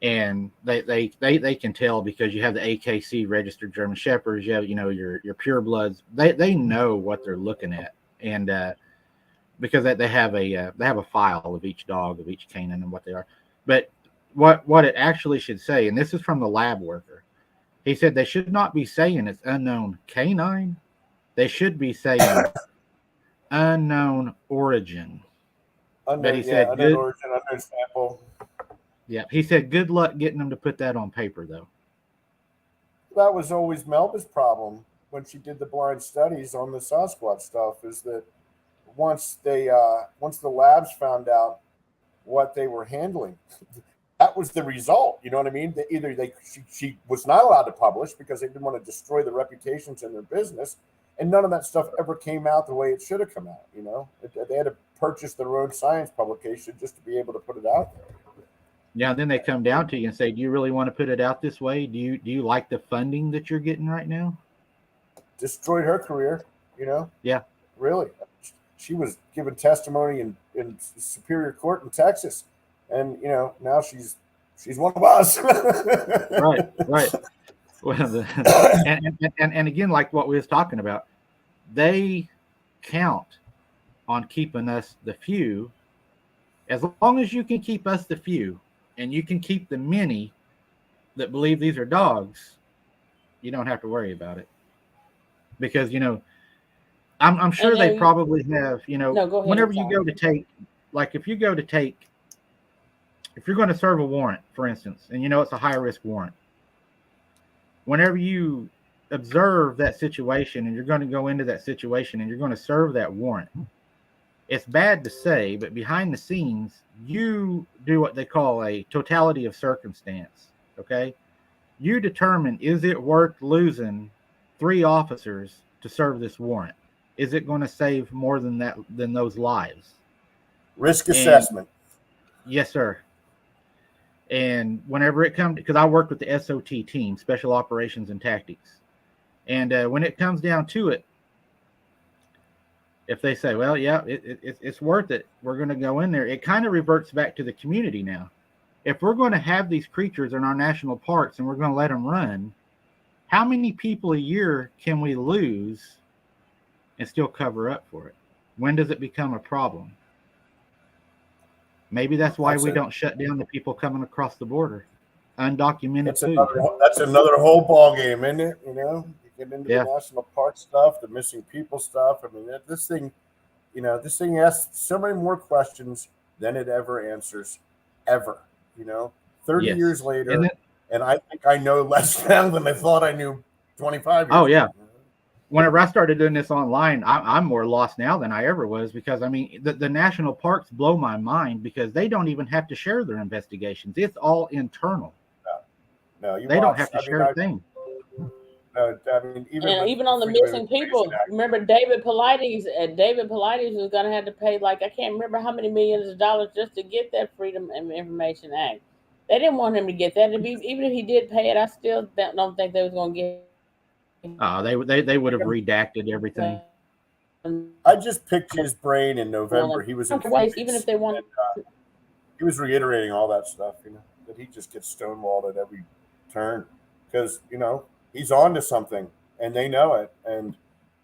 and they can tell because you have the AKC registered German Shepherds, you have your pure bloods. They know what they're looking at, and because they have a file of each dog, of each canine, and what they are. But what it actually should say, and this is from the lab worker, he said they should not be saying it's unknown canine. They should be saying unknown origin. But he said unknown good. origin, unknown sample. Yeah, he said good luck getting them to put that on paper, though. That was always Melba's problem when she did the blind studies on the Sasquatch stuff. Is that once the labs found out what they were handling, that was the result. You know what I mean? She was not allowed to publish because they didn't want to destroy the reputations in their business, and none of that stuff ever came out the way it should have come out. They had to purchase their own science publication just to be able to put it out there. Yeah, then they come down to you and say, "Do you really want to put it out this way? Do you like the funding that you're getting right now?" Destroyed her career. Yeah, really. She was giving testimony in Superior Court in Texas, and now she's one of us. right. Well, and again, like what we was talking about, they count on keeping us the few. As long as you can keep us the few, and you can keep the many that believe these are dogs, you don't have to worry about it. Because I'm sure they probably have. No, go ahead. Whenever you go to take, like if you're going to serve a warrant, for instance, and it's a high risk warrant. Whenever you observe that situation and you're going to go into that situation and you're going to serve that warrant, it's bad to say, but behind the scenes, you do what they call a totality of circumstance. Okay. You determine, is it worth losing 3 officers to serve this warrant? Is it going to save more than those lives? Risk assessment. Yes, sir. And whenever it comes, because I worked with the SOT team, Special Operations and Tactics, and when it comes down to it, if they say, well, yeah, it's worth it, we're going to go in there, it kind of reverts back to the community now. If we're going to have these creatures in our national parks and we're going to let them run, how many people a year can we lose and still cover up for it? When does it become a problem? Maybe that's why we don't shut down the people coming across the border. Undocumented food. That's another whole ball game, isn't it? Get into the Yeah. national park stuff, the missing people stuff. I mean, this thing, this thing asks so many more questions than it ever answers, ever. You know, 30 Yes. years And later, then, and I think I know less now than I thought I knew 25 oh years yeah, ago. whenever I started doing this online, I'm more lost now than I ever was, because I mean the national parks blow my mind because they don't even have to share their investigations. It's all internal. No, you They don't watch. have to share a thing. I mean, even And with even on the Freedom of missing Information people, Act, remember David Paulides? David Paulides was going to have to pay, like, I can't remember how many millions of dollars just to get that Freedom of Information Act. They didn't want him to get that. Even if he did pay it, I still don't think they was going to get They would have redacted everything. I just picked his brain in well, November. He was in waste, even if Phoenix, they want. and he was reiterating all that stuff. That he just gets stonewalled at every turn because he's on to something, and they know it. And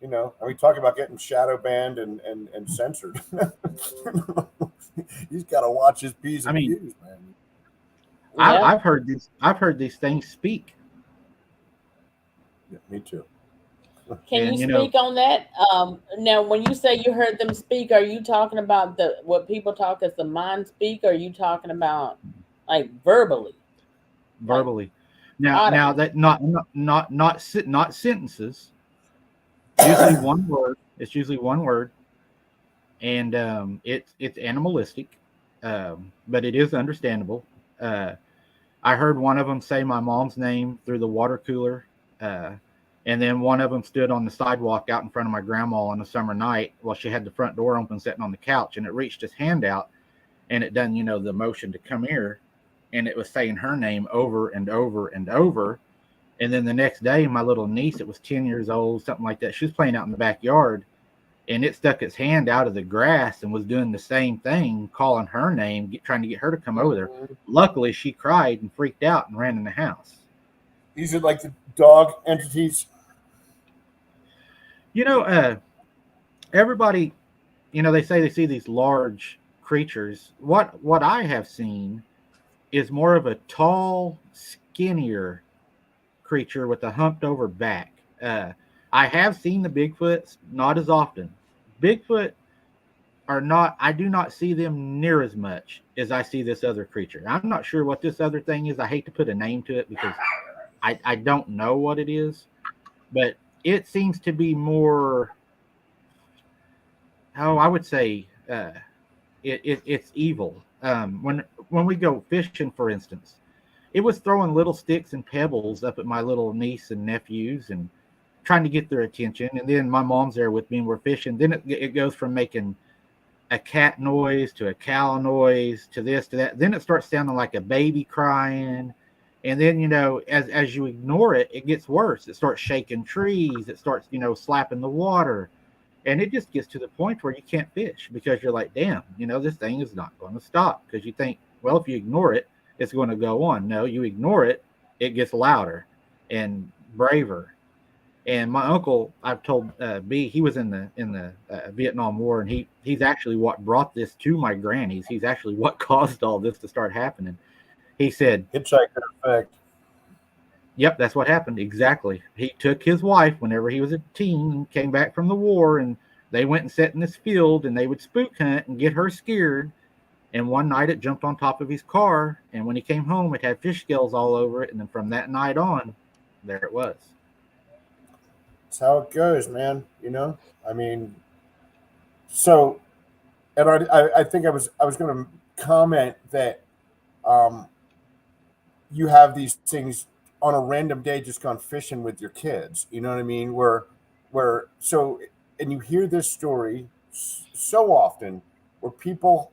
and we talk about getting shadow banned and censored. He's got to watch his P's I and mean, Q's, man. Yeah. I've heard these things speak, Yeah, me too. Can you and speak on that? Now, when you say you heard them speak, are you talking about what people talk as the mind speak? Or are you talking about like verbally, like verbally. Now audibly? that not sentences. Usually one word. It's usually one word, and it's animalistic, but it is understandable. Uh, I heard one of them say my mom's name through the water cooler, uh, and then one of them stood on the sidewalk out in front of my grandma on a summer night while she had the front door open, sitting on the couch, and it reached its hand out, and it done the motion to come here, and it was saying her name over and over and over. And then the next day, my little niece, it was 10 years old, something like that, she was playing out in the backyard, and it stuck its hand out of the grass and was doing the same thing, calling her name, trying to get her to come over there. Mhm. Luckily, she cried and freaked out and ran in the house. These are like the dog entities. You know, everybody, they say they see these large creatures. What I have seen is more of a tall, skinnier creature with a humped over back. I have seen the Bigfoots, not as often. Bigfoot are not, I do not see them near as much as I see this other creature. I'm not sure what this other thing is. I hate to put a name to it because I don't know what it is, but it seems to be more, I would say it's evil. When we go fishing, for instance, it was throwing little sticks and pebbles up at my little niece and nephews and trying to get their attention. And then my mom's there with me and we're fishing. Then it goes from making a cat noise to a cow noise to this to that. Then it starts sounding like a baby crying. And then, as you ignore it, it gets worse. It starts shaking trees. It starts, slapping the water. And it just gets to the point where you can't fish because you're like, damn, this thing is not going to stop, because you think, well, if you ignore it, it's going to go on. No, you ignore it, it gets louder and braver. And my uncle, I've told B, he was in the Vietnam War, and he's actually what brought this to my granny's. He's actually what caused all this to start happening. He said, Hitchhiker effect. yep, that's what happened. Exactly. He took his wife whenever he was a teen and came back from the war, and they went and sat in this field, and they would spook hunt and get her scared. And one night it jumped on top of his car, and when he came home, it had fish scales all over it. And then from that night on, there it was. That's how it goes, man. I mean, so, and I think I was going to comment that um, you have these things on a random day just gone fishing with your kids. You know what I mean? Where so, and you hear this story so often where people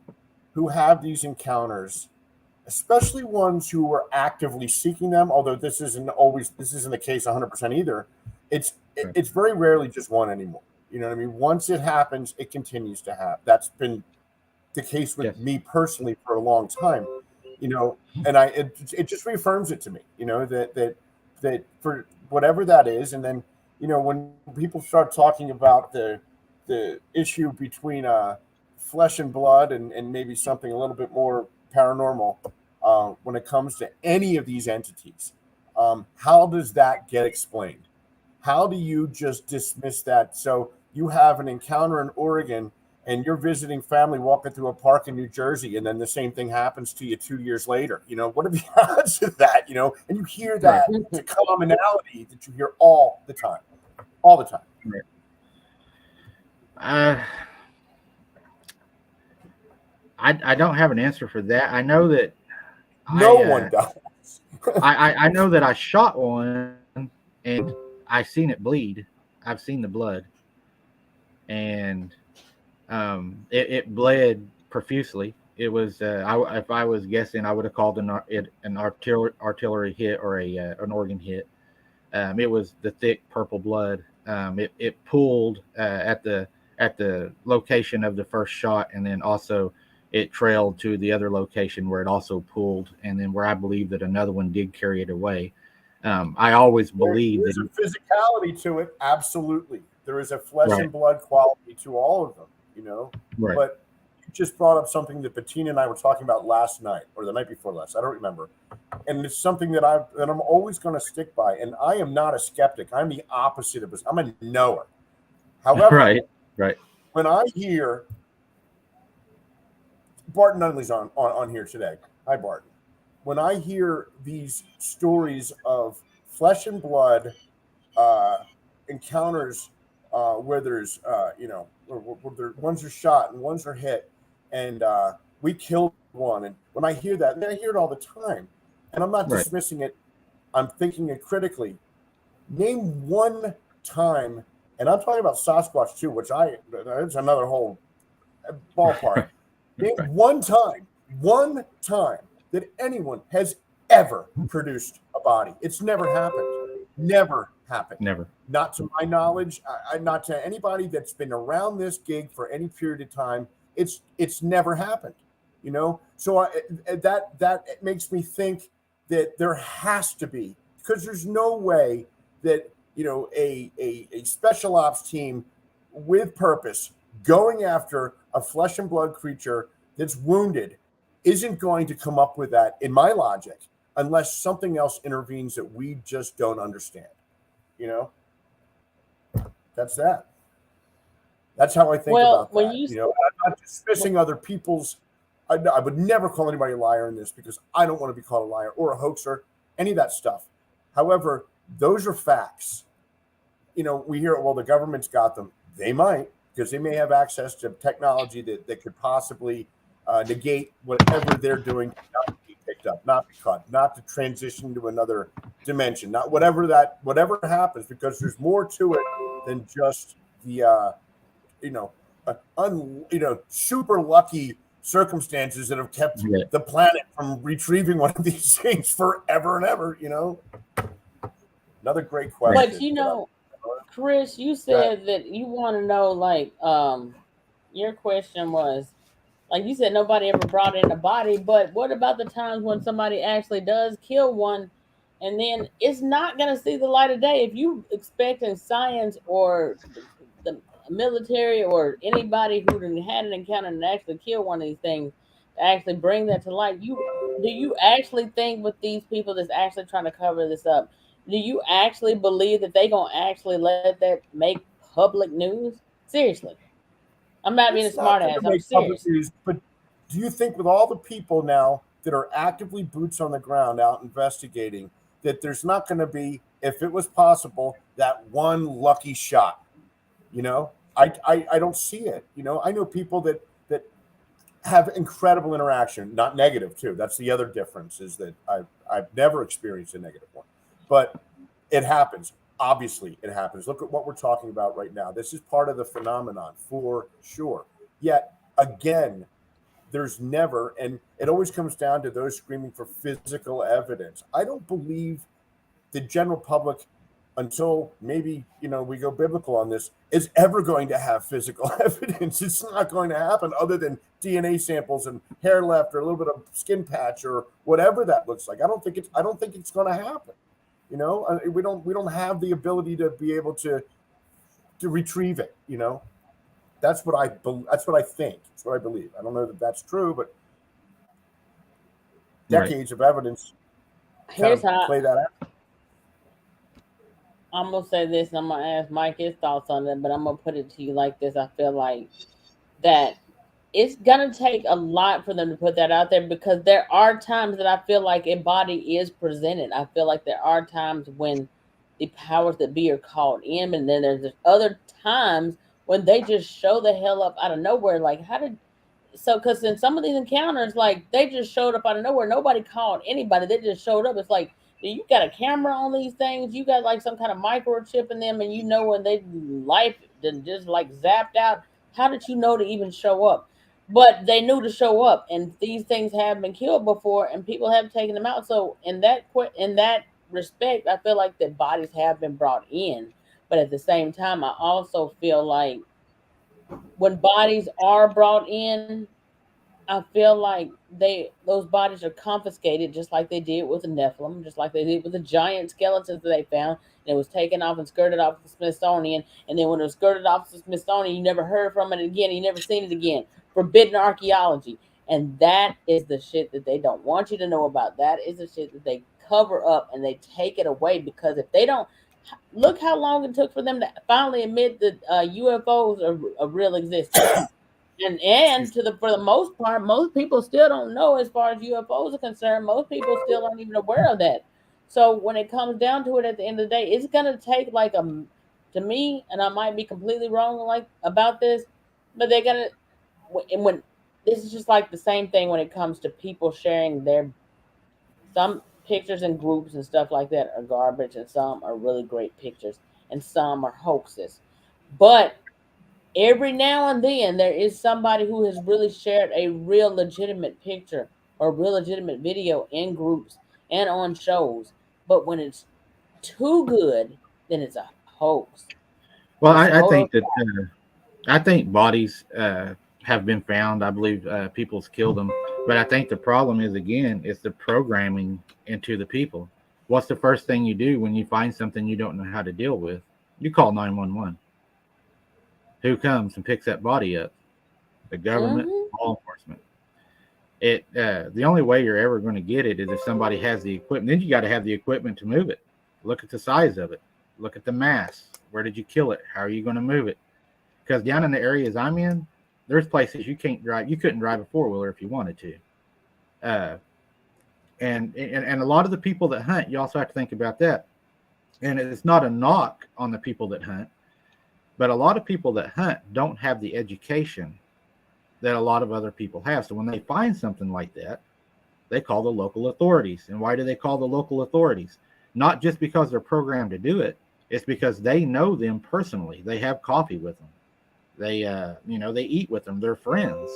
who have these encounters, especially ones who are actively seeking them, although this isn't the case 100% either. Right. It's very rarely just one anymore. You know what I mean? Once it happens, it continues to happen. That's been the case with Yes. me personally for a long time. And it just reaffirms it to me. That for whatever that is, and then when people start talking about the issue between flesh and blood and maybe something a little bit more paranormal when it comes to any of these entities, how does that get explained? How do you just dismiss that? So you have an encounter in Oregon and you're visiting family walking through a park in New Jersey, and then the same thing happens to you 2 years later. What are the odds of that? And you hear Right. that. It's a commonality that you hear all the time. All the time. I don't have an answer for that. I know that No one does. I know that I shot one and I seen it bleed. I've seen the blood, and it bled profusely. It was if I was guessing, I would have called an artillery hit or an organ hit. It was the thick purple blood. It pooled at the location of the first shot, and then also it trailed to the other location where it also pooled, and then where I believe that another one did carry it away. I always believe there's that a physicality to it. Absolutely, there is a flesh and blood quality to all of them. Right. But you just brought up something that Bettina and I were talking about last night or the night before last. I don't remember. And it's something that I'm always going to stick by. And I am not a skeptic. I'm the opposite of this. I'm a knower. However, right. When I hear Barton Nunley's on here today. Hi, Barton. When I hear these stories of flesh and blood encounters where there's where ones are shot and ones are hit, and we killed one, and when I hear that, and I hear it all the time, and I'm not dismissing it. I'm thinking it critically. Name one time, and I'm talking about Sasquatch too, which it's another whole ballpark. Name one time that anyone has ever produced a body. It's never happened. Never happened. Never. Not to my knowledge. Not to anybody that's been around this gig for any period of time. It's never happened. So that makes me think that there has to be, because there's no way that a special ops team with purpose going after a flesh and blood creature that's wounded isn't going to come up with that, in my logic, unless something else intervenes that we just don't understand. That's that. That's how I think about that. I'm not dismissing other people's. I would never call anybody a liar in this, because I don't want to be called a liar or a hoaxer, any of that stuff. However, those are facts. We hear, well, the government's got them. They might, because they may have access to technology that could possibly negate whatever they're doing, not to be picked up, not be caught, not to transition to another dimension, not whatever happens, because there's more to it than just the super lucky circumstances that have kept the planet from retrieving one of these things forever and ever. Another great question. But Chris, you said that you want to know, like, your question was, like you said, nobody ever brought in a body, but what about the times when somebody actually does kill one, and then it's not going to see the light of day? If you expecting science or the military or anybody who had an encounter and actually kill one of these things to actually bring that to light, do you actually think with these people that's actually trying to cover this up, do you actually believe that they gonna actually let that make public news? Seriously, I'm not being a smart ass. I'm serious. News, but do you think with all the people now that are actively boots on the ground out investigating, that there's not going to be, if it was possible, that one lucky shot? I don't see it. I know people that have incredible interaction, not negative too. That's the other difference, is that I've never experienced a negative one, but it happens. Obviously, it happens. Look at what we're talking about right now. This is part of the phenomenon for sure. Yet again, there's never, and it always comes down to those screaming for physical evidence. I don't believe the general public, until maybe we go biblical on this, is ever going to have physical evidence. It's not going to happen, other than DNA samples and hair left or a little bit of skin patch or whatever that looks like. I don't think it's going to happen. We don't have the ability to be able to retrieve it. That's what I think. That's what I believe. I don't know that that's true, but decades of evidence play that out. I'm gonna say this, and I'm gonna ask Mike his thoughts on it, but I'm gonna put it to you like this. I feel like that it's gonna take a lot for them to put that out there because there are times that I feel like a body is presented. I feel like there are times when the powers that be are called in, and then there's other times when they just show the hell up out of nowhere. Like, how did so? Because in some of these encounters, like they just showed up out of nowhere. Nobody called anybody. They just showed up. It's like, do you got a camera on these things? You got like some kind of microchip in them, and you know when they life then just like zapped out. How did you know to even show up? But they knew to show up, and these things have been killed before, and people have taken them out. So in that respect, I feel like the bodies have been brought in, but at the same time, I also feel like when bodies are brought in, I feel like those bodies are confiscated just like they did with the Nephilim, just like they did with the giant skeletons that they found. And it was taken off and skirted off the Smithsonian. And then when it was skirted off the Smithsonian, you never heard from it again. You never seen it again. Forbidden archaeology. And that is the shit that they don't want you to know about. That is the shit that they cover up and they take it away because if they don't look how long it took for them to finally admit that UFOs are a real existence and Excuse to the for the most part, most people still don't know as far as UFOs are concerned. Most people still aren't even aware of that. So when it comes down to it, at the end of the day, it's gonna take like to me, and I might be completely wrong like about this, but they're gonna and when this is just like the same thing when it comes to people sharing their some pictures in groups and stuff like that are garbage, and some are really great pictures, and some are hoaxes. But every now and then there is somebody who has really shared a real legitimate picture or real legitimate video in groups and on shows. But when it's too good, then it's a hoax. Well, It's I total. think that I think bodies have been found. I believe people's killed them, but I think the problem is again, it's the programming into the people. What's the first thing you do when you find something you don't know how to deal with? You call 911. Who comes and picks that body up? The government, Hmm. law enforcement. It the only way you're ever going to get it is if somebody has the equipment. Then you got to have the equipment to move it. Look at the size of it. Look at the mass. Where did you kill it? How are you going to move it? Because down in the areas I'm in, there's places you can't drive. You couldn't drive a four wheeler if you wanted to. Uh, and a lot of the people that hunt, you also have to think about that. And it's not a knock on the people that hunt, but a lot of people that hunt don't have the education that a lot of other people have. So when they find something like that, they call the local authorities. And why do they call the local authorities? Not just because they're programmed to do it. It's because they know them personally. They have coffee with them. They eat with them. They're friends,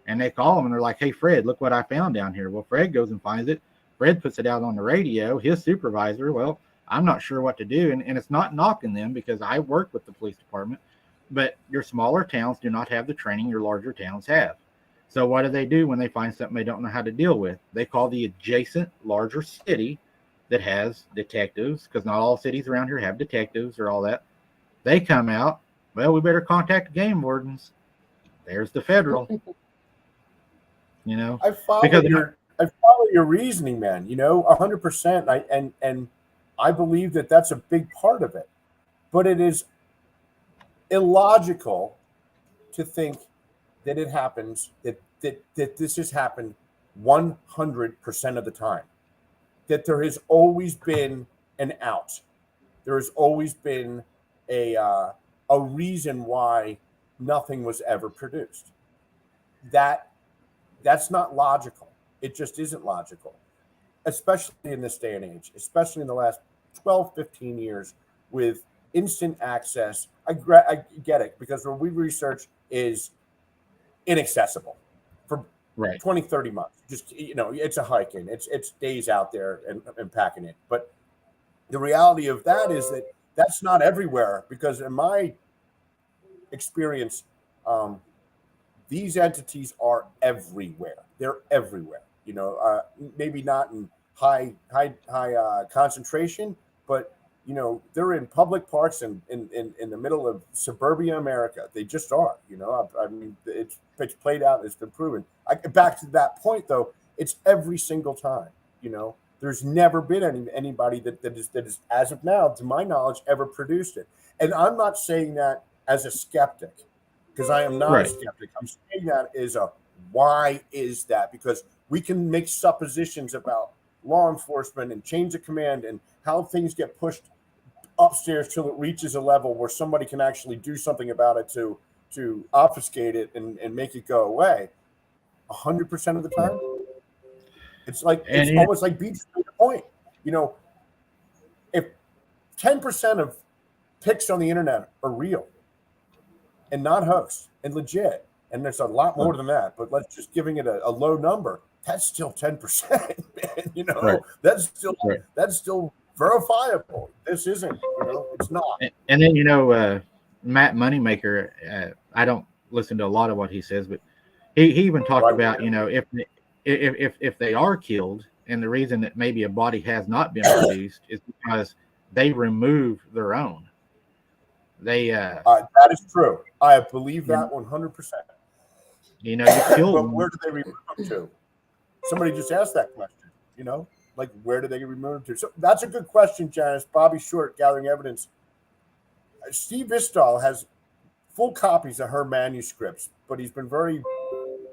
and they call them and they're like, "Hey, Fred, look what I found down here." Well, Fred goes and finds it. Fred puts it out on the radio. His supervisor, well, I'm not sure what to do, and it's not knocking them because I work with the police department, but your smaller towns do not have the training your larger towns have. So what do when they find something they don't know how to deal with? They call the adjacent larger city that has detectives, because not all cities around here have detectives or all that. They come out. Well, we better contact the game wardens. There's the federal, you know, I follow because your reasoning, man. 100%. And I believe that that's a big part of it. But it is illogical to think that it happens that this has happened 100% of the time. That there has always been an out. There has always been a uh, a reason why nothing was ever produced. That that's not logical. It just isn't logical, especially in this day and age, especially in the last 12, 15 years with instant access. I get it because what we research is inaccessible for right. 20, 30 months. Just, it's a hiking. It's days out there and packing it. But the reality of that is that that's not everywhere because in my experience, um, these entities are everywhere. They're everywhere. Maybe not in high concentration, but they're in public parks and in the middle of suburbia America. They just are. I mean, it's played out. It's been proven. Back to that point though, it's every single time. You know, There's never been anybody that is, as of now, to my knowledge, ever produced it. And I'm not saying that as a skeptic, because I am not a Right. skeptic. I'm saying that as a why is that? Because we can make suppositions about law enforcement and chains of command and how things get pushed upstairs till it reaches a level where somebody can actually do something about it to obfuscate it and make it go away. 100% of the time, it's like And it's almost like Beach made a point. You know, if 10% of pics on the internet are real and not hoax and legit, and there's a lot more than that, but let's just giving it a low number. That's still 10%. Man, you know, Right. that's still verifiable. This isn't. You know, it's not. and then Matt Moneymaker. I don't listen to a lot of what he says, but he even talked Right. about if they are killed, and the reason that maybe a body has not been produced is because they remove their own. They That is true. I believe that 100%. you kill But them. where do they remove them to? Somebody just asked that question. You know, like where do they remove them to? So that's a good question, Janice. Bobby Short, Gathering Evidence. Steve Istall has full copies of her manuscripts, but he's been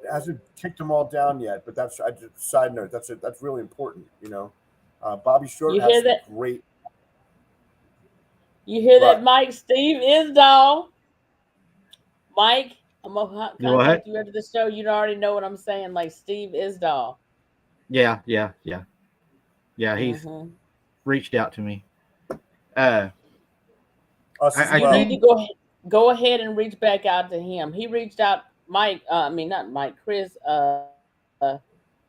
hasn't kicked them all down yet. But that's side note. That's really important. You know, Bobby Short You has hear some that? great. You hear that, Right. Mike? Steve Isdall. Mike, I'm gonna You what? contact you after the show. You already know what I'm saying. Like Steve Isdall. Yeah. He's Mm-hmm. reached out to me. Uh, Us as I You well. need to go ahead and reach back out to him. He reached out, Mike. I mean, not Mike. Chris.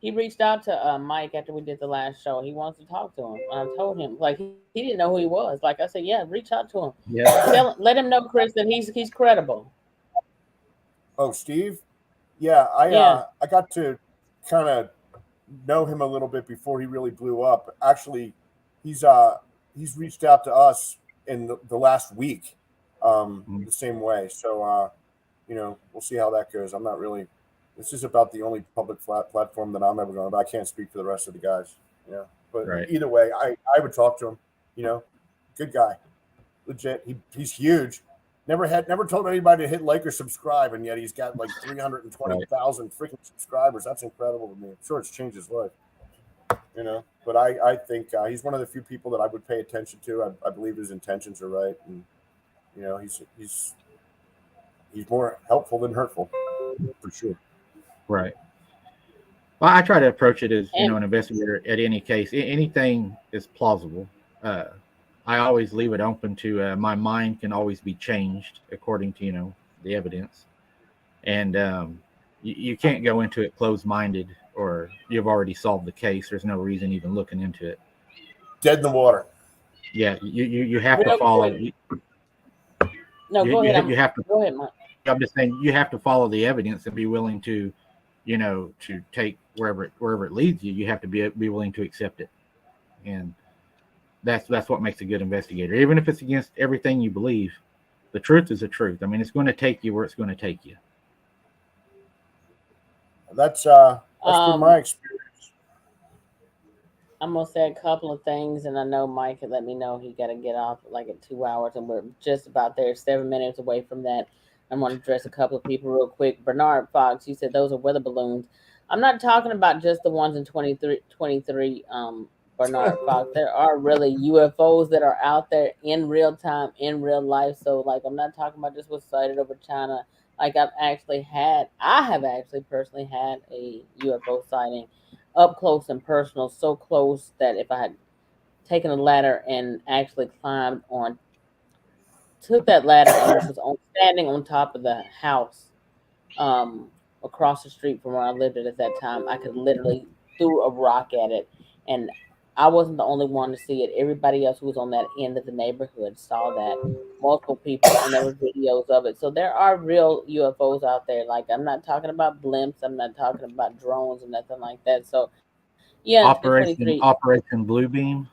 He reached out to Mike after we did the last show. He wants to talk to him. And I told him like he didn't know who he was. Like I said, yeah, reach out to him. yeah. Let him know, Chris, that he's credible. Oh, Steve. Yeah, Yeah. I got to kind of know him a little bit before he really blew up. Actually, he's reached out to us in the last week, the same way. So you know, we'll see how that goes. I'm not really. This is about the only public platform that I'm ever going to. I can't speak for the rest of the guys. You know, but Right. either way, I would talk to him. You know, good guy, legit. He's huge. Never told anybody to hit like or subscribe, and yet he's got like 320,000 freaking subscribers. That's incredible to me. I'm sure it's changed his life. You know, but I think he's one of the few people that I would pay attention to. I believe his intentions are right, and you know, he's more helpful than hurtful, for sure. Right. Well, I try to approach it as And an investigator at any case. Anything is plausible. Uh, I always leave it open to my mind can always be changed according to the evidence, and you can't go into it closed-minded or you've already solved the case. There's no reason even looking into it. Dead in the water. Yeah, you have to real follow. quick. No, go ahead. You have to. Go ahead, Mike. I'm just saying you have to follow the evidence and be willing to, to take wherever it leads you. You have to be willing to accept it, and that's what makes a good investigator. Even if it's against everything you believe, the truth is the truth. I mean, it's going to take you where it's going to take you. That's been my experience. I'm gonna say a couple of things, and I know Mike had let me know he got to get off like at 2 hours, and we're just about there, 7 minutes away from that. I'm gonna address a couple of people real quick. Bernard Fox, you said those are weather balloons. I'm not talking about just the ones in 23. Bernard Fox. There are really UFOs that are out there in real time, in real life. So, like, I'm not talking about just what's sighted over China. Like, I have actually personally had a UFO sighting up close and personal, so close that if I had taken a ladder and actually climbed on, took that ladder and was standing on top of the house, um, across the street from where I lived at that time, I could literally threw a rock at it, and I wasn't the only one to see it. Everybody else who was on that end of the neighborhood saw that. Multiple people, and there were videos of it. So there are real UFOs out there. Like, I'm not talking about blimps. I'm not talking about drones and nothing like that. So yeah, in 2023, Operation Bluebeam.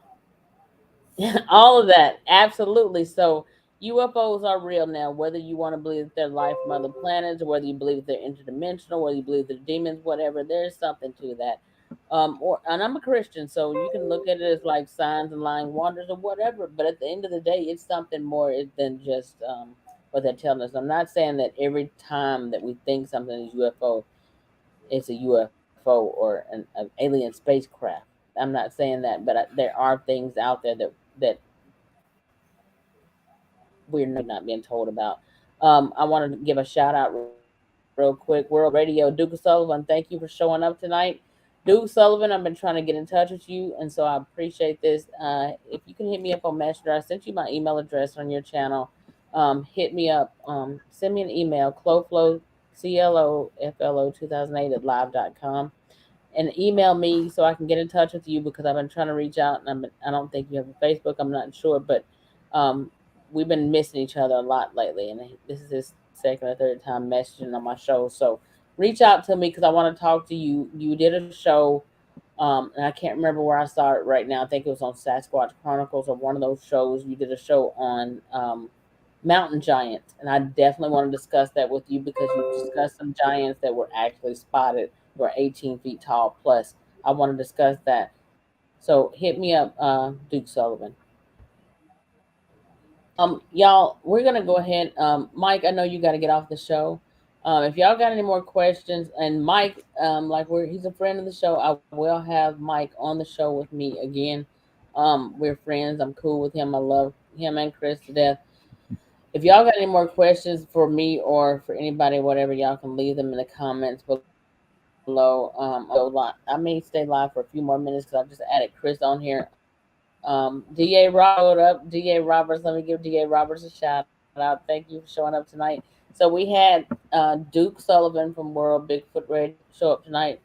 all of that, absolutely. So UFOs are real now, whether you want to believe that they're life from other planets, or whether you believe they're interdimensional, whether you believe they're demons, whatever. There's something to that. And I'm a Christian, so you can look at it as like signs and lying wonders or whatever. But at the end of the day, it's something more than just what they're telling us. I'm not saying that every time that we think something is UFO, it's a UFO or an alien spacecraft. I'm not saying that, but there are things out there that we're not being told about. I want to give a shout out real quick. World Radio, Duke Sullivan, thank you for showing up tonight. Duke Sullivan, I've been trying to get in touch with you, and so I appreciate this. If you can hit me up on Messenger, I sent you my email address on your channel. Hit me up. Send me an email, cloflo 2008 at live.com, and email me so I can get in touch with you because I've been trying to reach out, and I don't think you have a Facebook. I'm not sure, but um, we've been missing each other a lot lately, and this is his second or third time messaging on my show. So reach out to me because I want to talk to you. You did a show, and I can't remember where I saw it right now. I think it was on Sasquatch Chronicles or one of those shows. You did a show on mountain giants, and I definitely want to discuss that with you because you discussed some giants that were actually spotted were 18 feet tall plus. I want to discuss that. So hit me up, Duke Sullivan. Y'all, we're gonna go ahead. Mike, I know you got to get off the show. If y'all got any more questions, and Mike, he's a friend of the show. I will have Mike on the show with me again. We're friends. I'm cool with him. I love him and Chris to death. If y'all got any more questions for me or for anybody, whatever, y'all can leave them in the comments below. I may stay live for a few more minutes because I just added Chris on here. DA Roberts showed up. DA Roberts, let me give DA Roberts a shout out. Thank you for showing up tonight. So we had Duke Sullivan from World Bigfoot Radio show up tonight.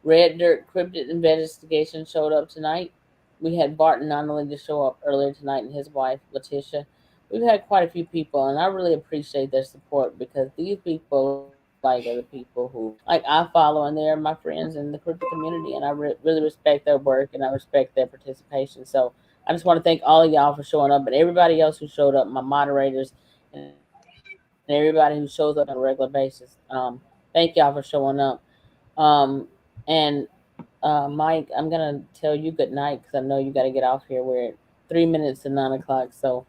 Red Dirt Cryptid Investigation showed up tonight. We had Barton Nonnelly to show up earlier tonight and his wife, Letitia. We've had quite a few people, and I really appreciate their support because these people, like, are the people who, like, I follow, and they're my friends in the crypto community, and I really respect their work and I respect their participation. So I just want to thank all of y'all for showing up, and everybody else who showed up, my moderators, and everybody who shows up on a regular basis. Thank y'all for showing up. And Mike, I'm gonna tell you good night because I know you got to get off here. We're at 3 minutes to 9 o'clock, so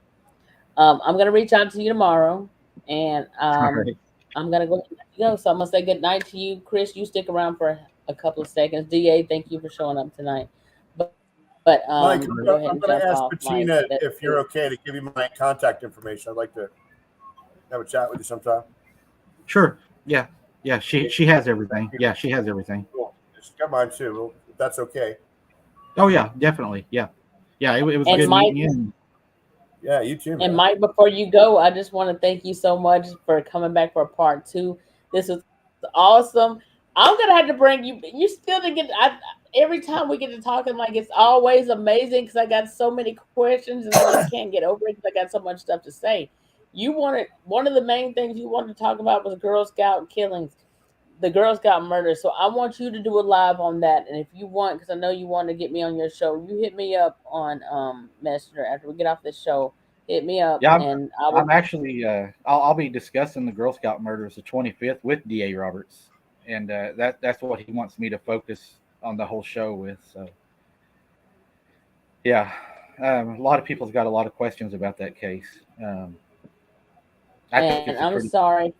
I'm gonna reach out to you tomorrow, and All right. I'm gonna go ahead and let you go. So I'm gonna say good night to you, Chris. You stick around for a couple of seconds. Da, thank you for showing up tonight. But go ahead and Mike, jump I'm off, going to ask Mike. Bettina if you're okay to give you my contact information. I'd like to have a chat with you sometime. Sure. Yeah. Yeah. She has everything. Yeah, she has everything. Cool. She's got mine too. Well, if that's okay. Oh yeah, definitely. Yeah. Yeah. It was And good Mike, meeting you. Yeah, you too, and man. Mike, before you go, I just want to thank you so much for coming back for part two. This was awesome. I'm gonna have to bring you. You still didn't get. Every time we get to talking, like, it's always amazing because I got so many questions and I just can't get over it because I got so much stuff to say. You wanted one of the main things you wanted to talk about was Girl Scout killings, the Girl Scout murder. So I want you to do a live on that. And if you want, because I know you want to get me on your show, you hit me up on Messenger after we get off this show. Hit me up, Yeah, and I I'm will. actually I'll be discussing the Girl Scout murders the 25th with Da Roberts, and that's what he wants me to focus on the whole show with. So yeah, a lot of people's got a lot of questions about that case. I think And it's a I'm pretty sorry.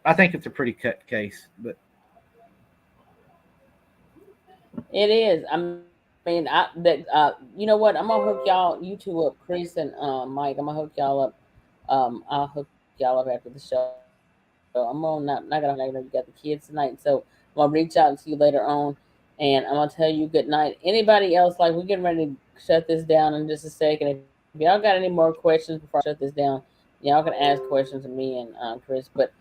I think it's a pretty cut case, but It is. I mean, you know what? I'm gonna hook y'all, you two up, Chris and Mike. I'm gonna hook y'all up. I'll hook y'all up after the show. I'm on. Not gonna. I know you got the kids tonight, so I'm gonna reach out to you later on, and I'm gonna tell you good night. Anybody else? Like, we're getting ready to shut this down in just a second. If y'all got any more questions before I shut this down, y'all can ask questions of me and Chris. But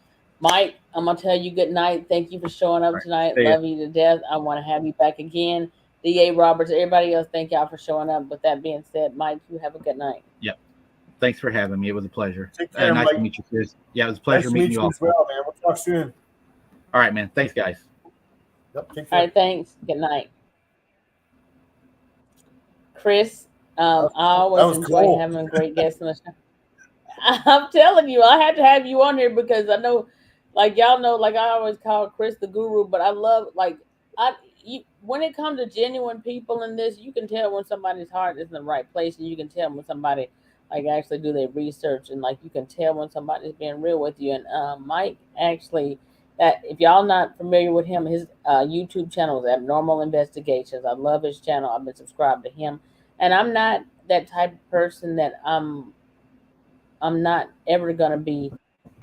Mike, I'm gonna tell you good night. Thank you for showing up all right, tonight. Love see you ya. to death. I want to have you back again. Da Roberts, everybody else, thank y'all for showing up. With that being said, Mike, you have a good night. Yep. Thanks for having me. It was a pleasure. Take care, Nice to Mike. meet you, Chris. Yeah, it was a Nice pleasure to meeting meet you you as also. well, man. We'll talk soon. All right, man. Thanks, guys. Yep, take All care. right, thanks. Good night, Chris. I That always was enjoy cool. having great guests on the show. I'm telling you, I had to have you on here because I know, like, y'all know, like, I always call Chris the guru, but I love, like, I when it comes to genuine people in this, you can tell when somebody's heart is in the right place, and you can tell when somebody like actually do their research, and like you can tell when somebody's being real with you. And Mike actually, that if y'all not familiar with him, his YouTube channel is Abnormal Investigations. I love his channel. I've been subscribed to him, and I'm not that type of person that I'm not ever gonna be,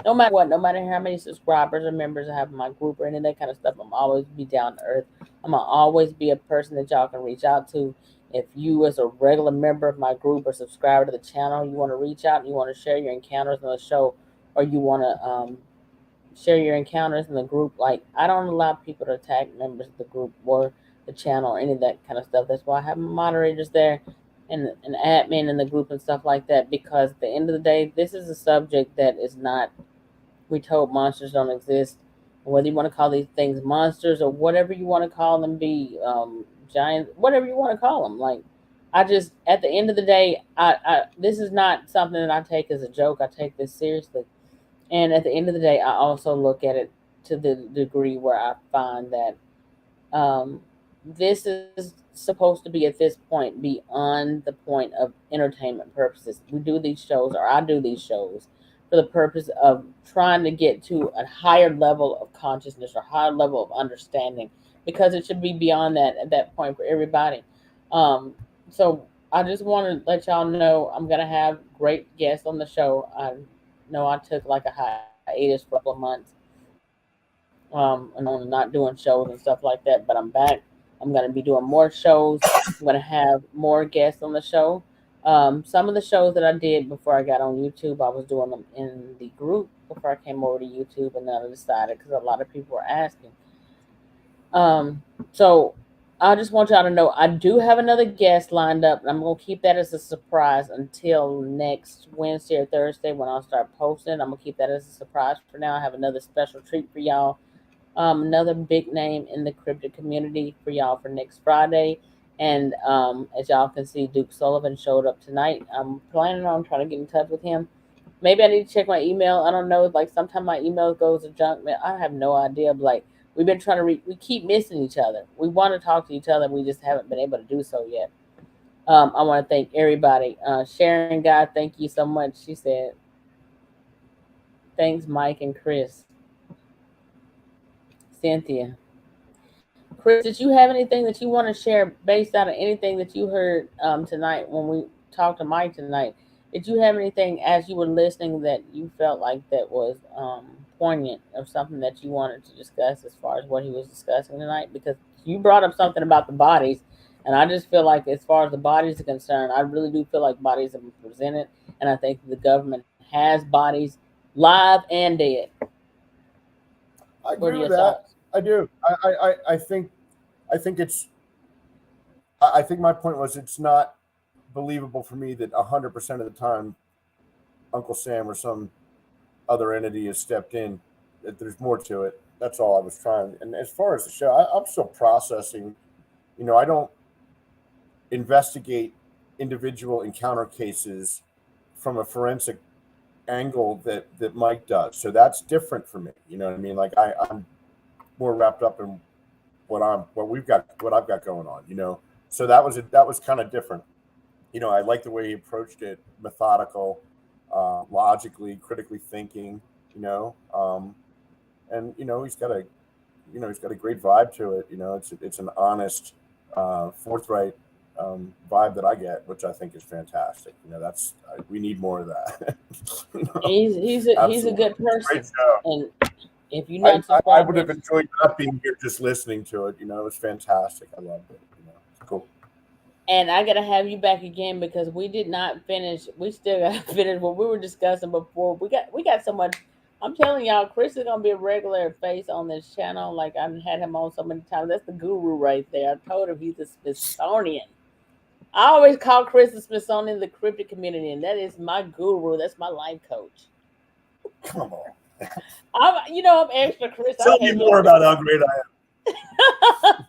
no matter what, no matter how many subscribers or members I have in my group or any of that kind of stuff. I'm always be down to earth. I'm gonna always be a person that y'all can reach out to. If you, as a regular member of my group or subscriber to the channel, you want to reach out and you want to share your encounters on the show, or you want to share your encounters in the group, like I don't allow people to attack members of the group or the channel or any of that kind of stuff. That's why I have moderators there and an admin in the group and stuff like that, because at the end of the day, this is a subject that is not, we told monsters don't exist. Whether you want to call these things monsters or whatever you want to call them, be giants, whatever you want to call them. Like, I just, at the end of the day, I this is not something that I take as a joke. I take this seriously. And at the end of the day, I also look at it to the degree where I find that um, this is supposed to be at this point beyond the point of entertainment purposes. We do these shows, or I do these shows, for the purpose of trying to get to a higher level of consciousness or higher level of understanding, because it should be beyond that at that point for everybody. Um, so I just want to let y'all know I'm gonna have great guests on the show. I know I took like a hiatus for a couple of months, and on not doing shows and stuff like that, but I'm back. I'm going to be doing more shows. I'm going to have more guests on the show. Some of the shows that I did before I got on YouTube, I was doing them in the group before I came over to YouTube, and then I decided, because a lot of people were asking. So I just want y'all to know I do have another guest lined up, and I'm gonna keep that as a surprise until next Wednesday or Thursday when I'll start posting. I'm gonna keep that as a surprise for now. I have another special treat for y'all. Another big name in the cryptid community for y'all for next Friday. And as y'all can see, Duke Sullivan showed up tonight. I'm planning on trying to get in touch with him. Maybe I need to check my email. I don't know. Like sometimes my email goes to junk mail. I have no idea. But like we've been trying to we keep missing each other. We want to talk to each other. We just haven't been able to do so yet. I want to thank everybody. Sharon, God, thank you so much. She said, thanks, Mike and Chris. Cynthia. Chris, did you have anything that you want to share based out of anything that you heard tonight when we talked to Mike tonight? Did you have anything as you were listening that you felt like that was poignant, or something that you wanted to discuss as far as what he was discussing tonight? Because you brought up something about the bodies, and I just feel like as far as the bodies are concerned, I really do feel like bodies have been presented, and I think the government has bodies live and dead. I What are agree with your that. thoughts? I do. I think it's. I think my point was it's not believable for me that 100% of the time Uncle Sam or some other entity has stepped in. That there's more to it. That's all I was trying. And as far as the show, I'm still processing. I don't investigate individual encounter cases from a forensic angle that Mike does. So that's different for me. You know what I mean? Like I'm more wrapped up in what I've got going on. So that was kind of different. I like the way he approached it, methodical, logically, critically thinking. And he's got a great vibe to it. It's an honest, forthright vibe that I get, which I think is fantastic. We need more of that. He's a Absolutely, good person, great show. and if you're I, not I would have subscribed, enjoyed not being here, just listening to it. It was fantastic. I loved it. It's cool. and I gotta have you back again because we did not finish. We still gotta finish what we were discussing before. We got so much. I'm telling y'all, Chris is gonna be a regular face on this channel. Like I've had him on so many times. That's the guru right there. I told him he's a Smithsonian. I always call Chris the Smithsonian of the cryptid community, and that is my guru. That's my life coach. Come on. I'm extra, Chris. I Tell me can't more help about how great I am. it.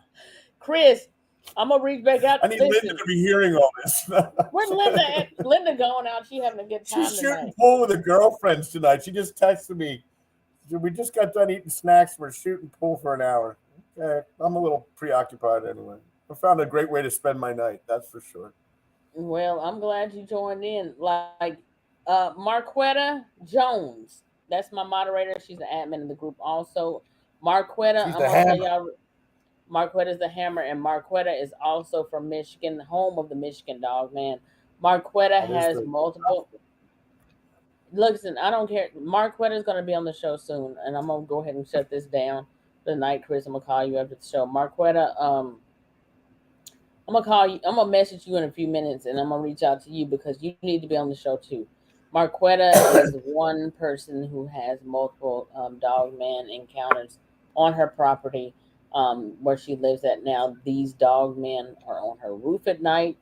Chris, I'm gonna reach back out. I need Linda Listen, to be hearing all this. where's Linda at? Linda going out. She having a good time She's shooting tonight. pool with her girlfriends tonight. She just texted me. We just got done eating snacks. We're shooting pool for an hour. I'm a little preoccupied anyway. I found a great way to spend my night. That's for sure. Well, I'm glad you joined in. Like Marquetta Jones. That's my moderator. She's the admin in the group also. Marquetta, She's I'm the gonna tell hammer. y'all Marquetta is the hammer, and Marquetta is also from Michigan, home of the Michigan Dog Man. Marquetta That is has the multiple. Listen, I don't care. Marquetta is going to be on the show soon, and I'm gonna go ahead and shut this down for the night, Chris. I'm gonna call you after the show, Marquetta. I'm gonna call you. I'm gonna message you in a few minutes, and I'm gonna reach out to you because you need to be on the show too. Marquetta is one person who has multiple dog man encounters on her property, where she lives at now. These dog men are on her roof at night.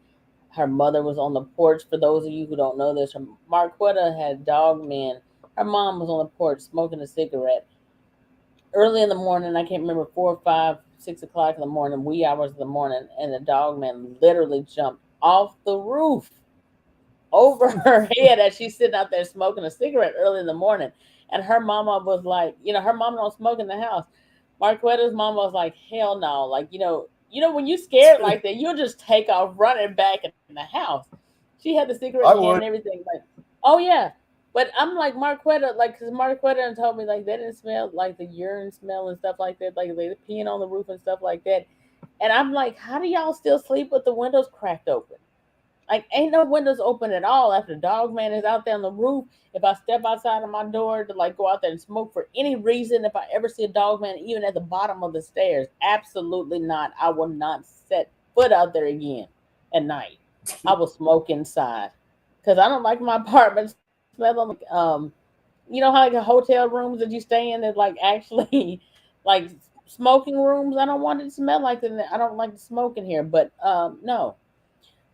Her mother was on the porch. For those of you who don't know this, Marquetta had dog men. Her mom was on the porch smoking a cigarette early in the morning. I can't remember, 4, 5, 6 o'clock in the morning, wee hours of the morning, and the dog man literally jumped off the roof over her head as she's sitting out there smoking a cigarette early in the morning. And her mama was like, her mama don't smoke in the house. Marquetta's mama was like, hell no. Like, when you scared like that, you'll just take off running back in the house. She had the cigarette in I hand and would. everything. Like, oh yeah. But I'm like Marquetta, like, because Marquetta told me like they didn't smell like the urine smell and stuff like that, like they peeing on the roof and stuff like that. And I'm like, how do y'all still sleep with the windows cracked open? Like, ain't no windows open at all after the dog man is out there on the roof. If I step outside of my door to like go out there and smoke for any reason, if I ever see a dog man even at the bottom of the stairs, absolutely not. I will not set foot out there again at night. I will smoke inside because I don't like my apartment smelling like how like the hotel rooms that you stay in that like actually like smoking rooms. I don't want it to smell like that. I don't like the smoke in here, but no.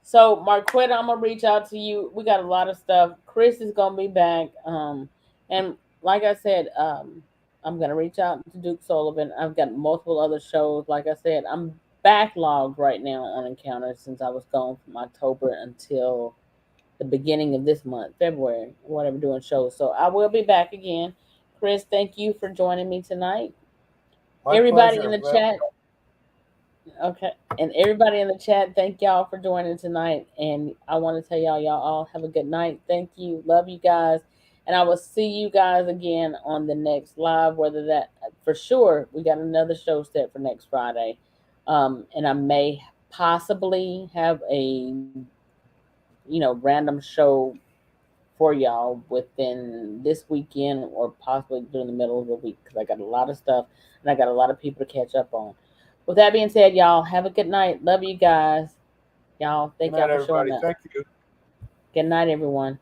So Marquetta, I'm gonna reach out to you. We got a lot of stuff. Chris is gonna be back. And like I said, I'm gonna reach out to Duke Sullivan. I've got multiple other shows. Like I said, I'm backlogged right now on encounters since I was gone from October until the beginning of this month, February, whatever, doing shows. So I will be back again. Chris, thank you for joining me tonight. My Everybody in pleasure. the Well, chat, okay. And everybody in the chat, thank y'all for joining tonight. And I want to tell y'all all have a good night. Thank you. Love you guys. And I will see you guys again on the next live, whether that, for sure, we got another show set for next Friday. And I may possibly have a, random show for y'all within this weekend or possibly during the middle of the week because I got a lot of stuff and I got a lot of people to catch up on. With that being said, y'all have a good night. Love you guys. Y'all, good thank night, y'all for showing everybody. up. Thank you. Good night, everyone.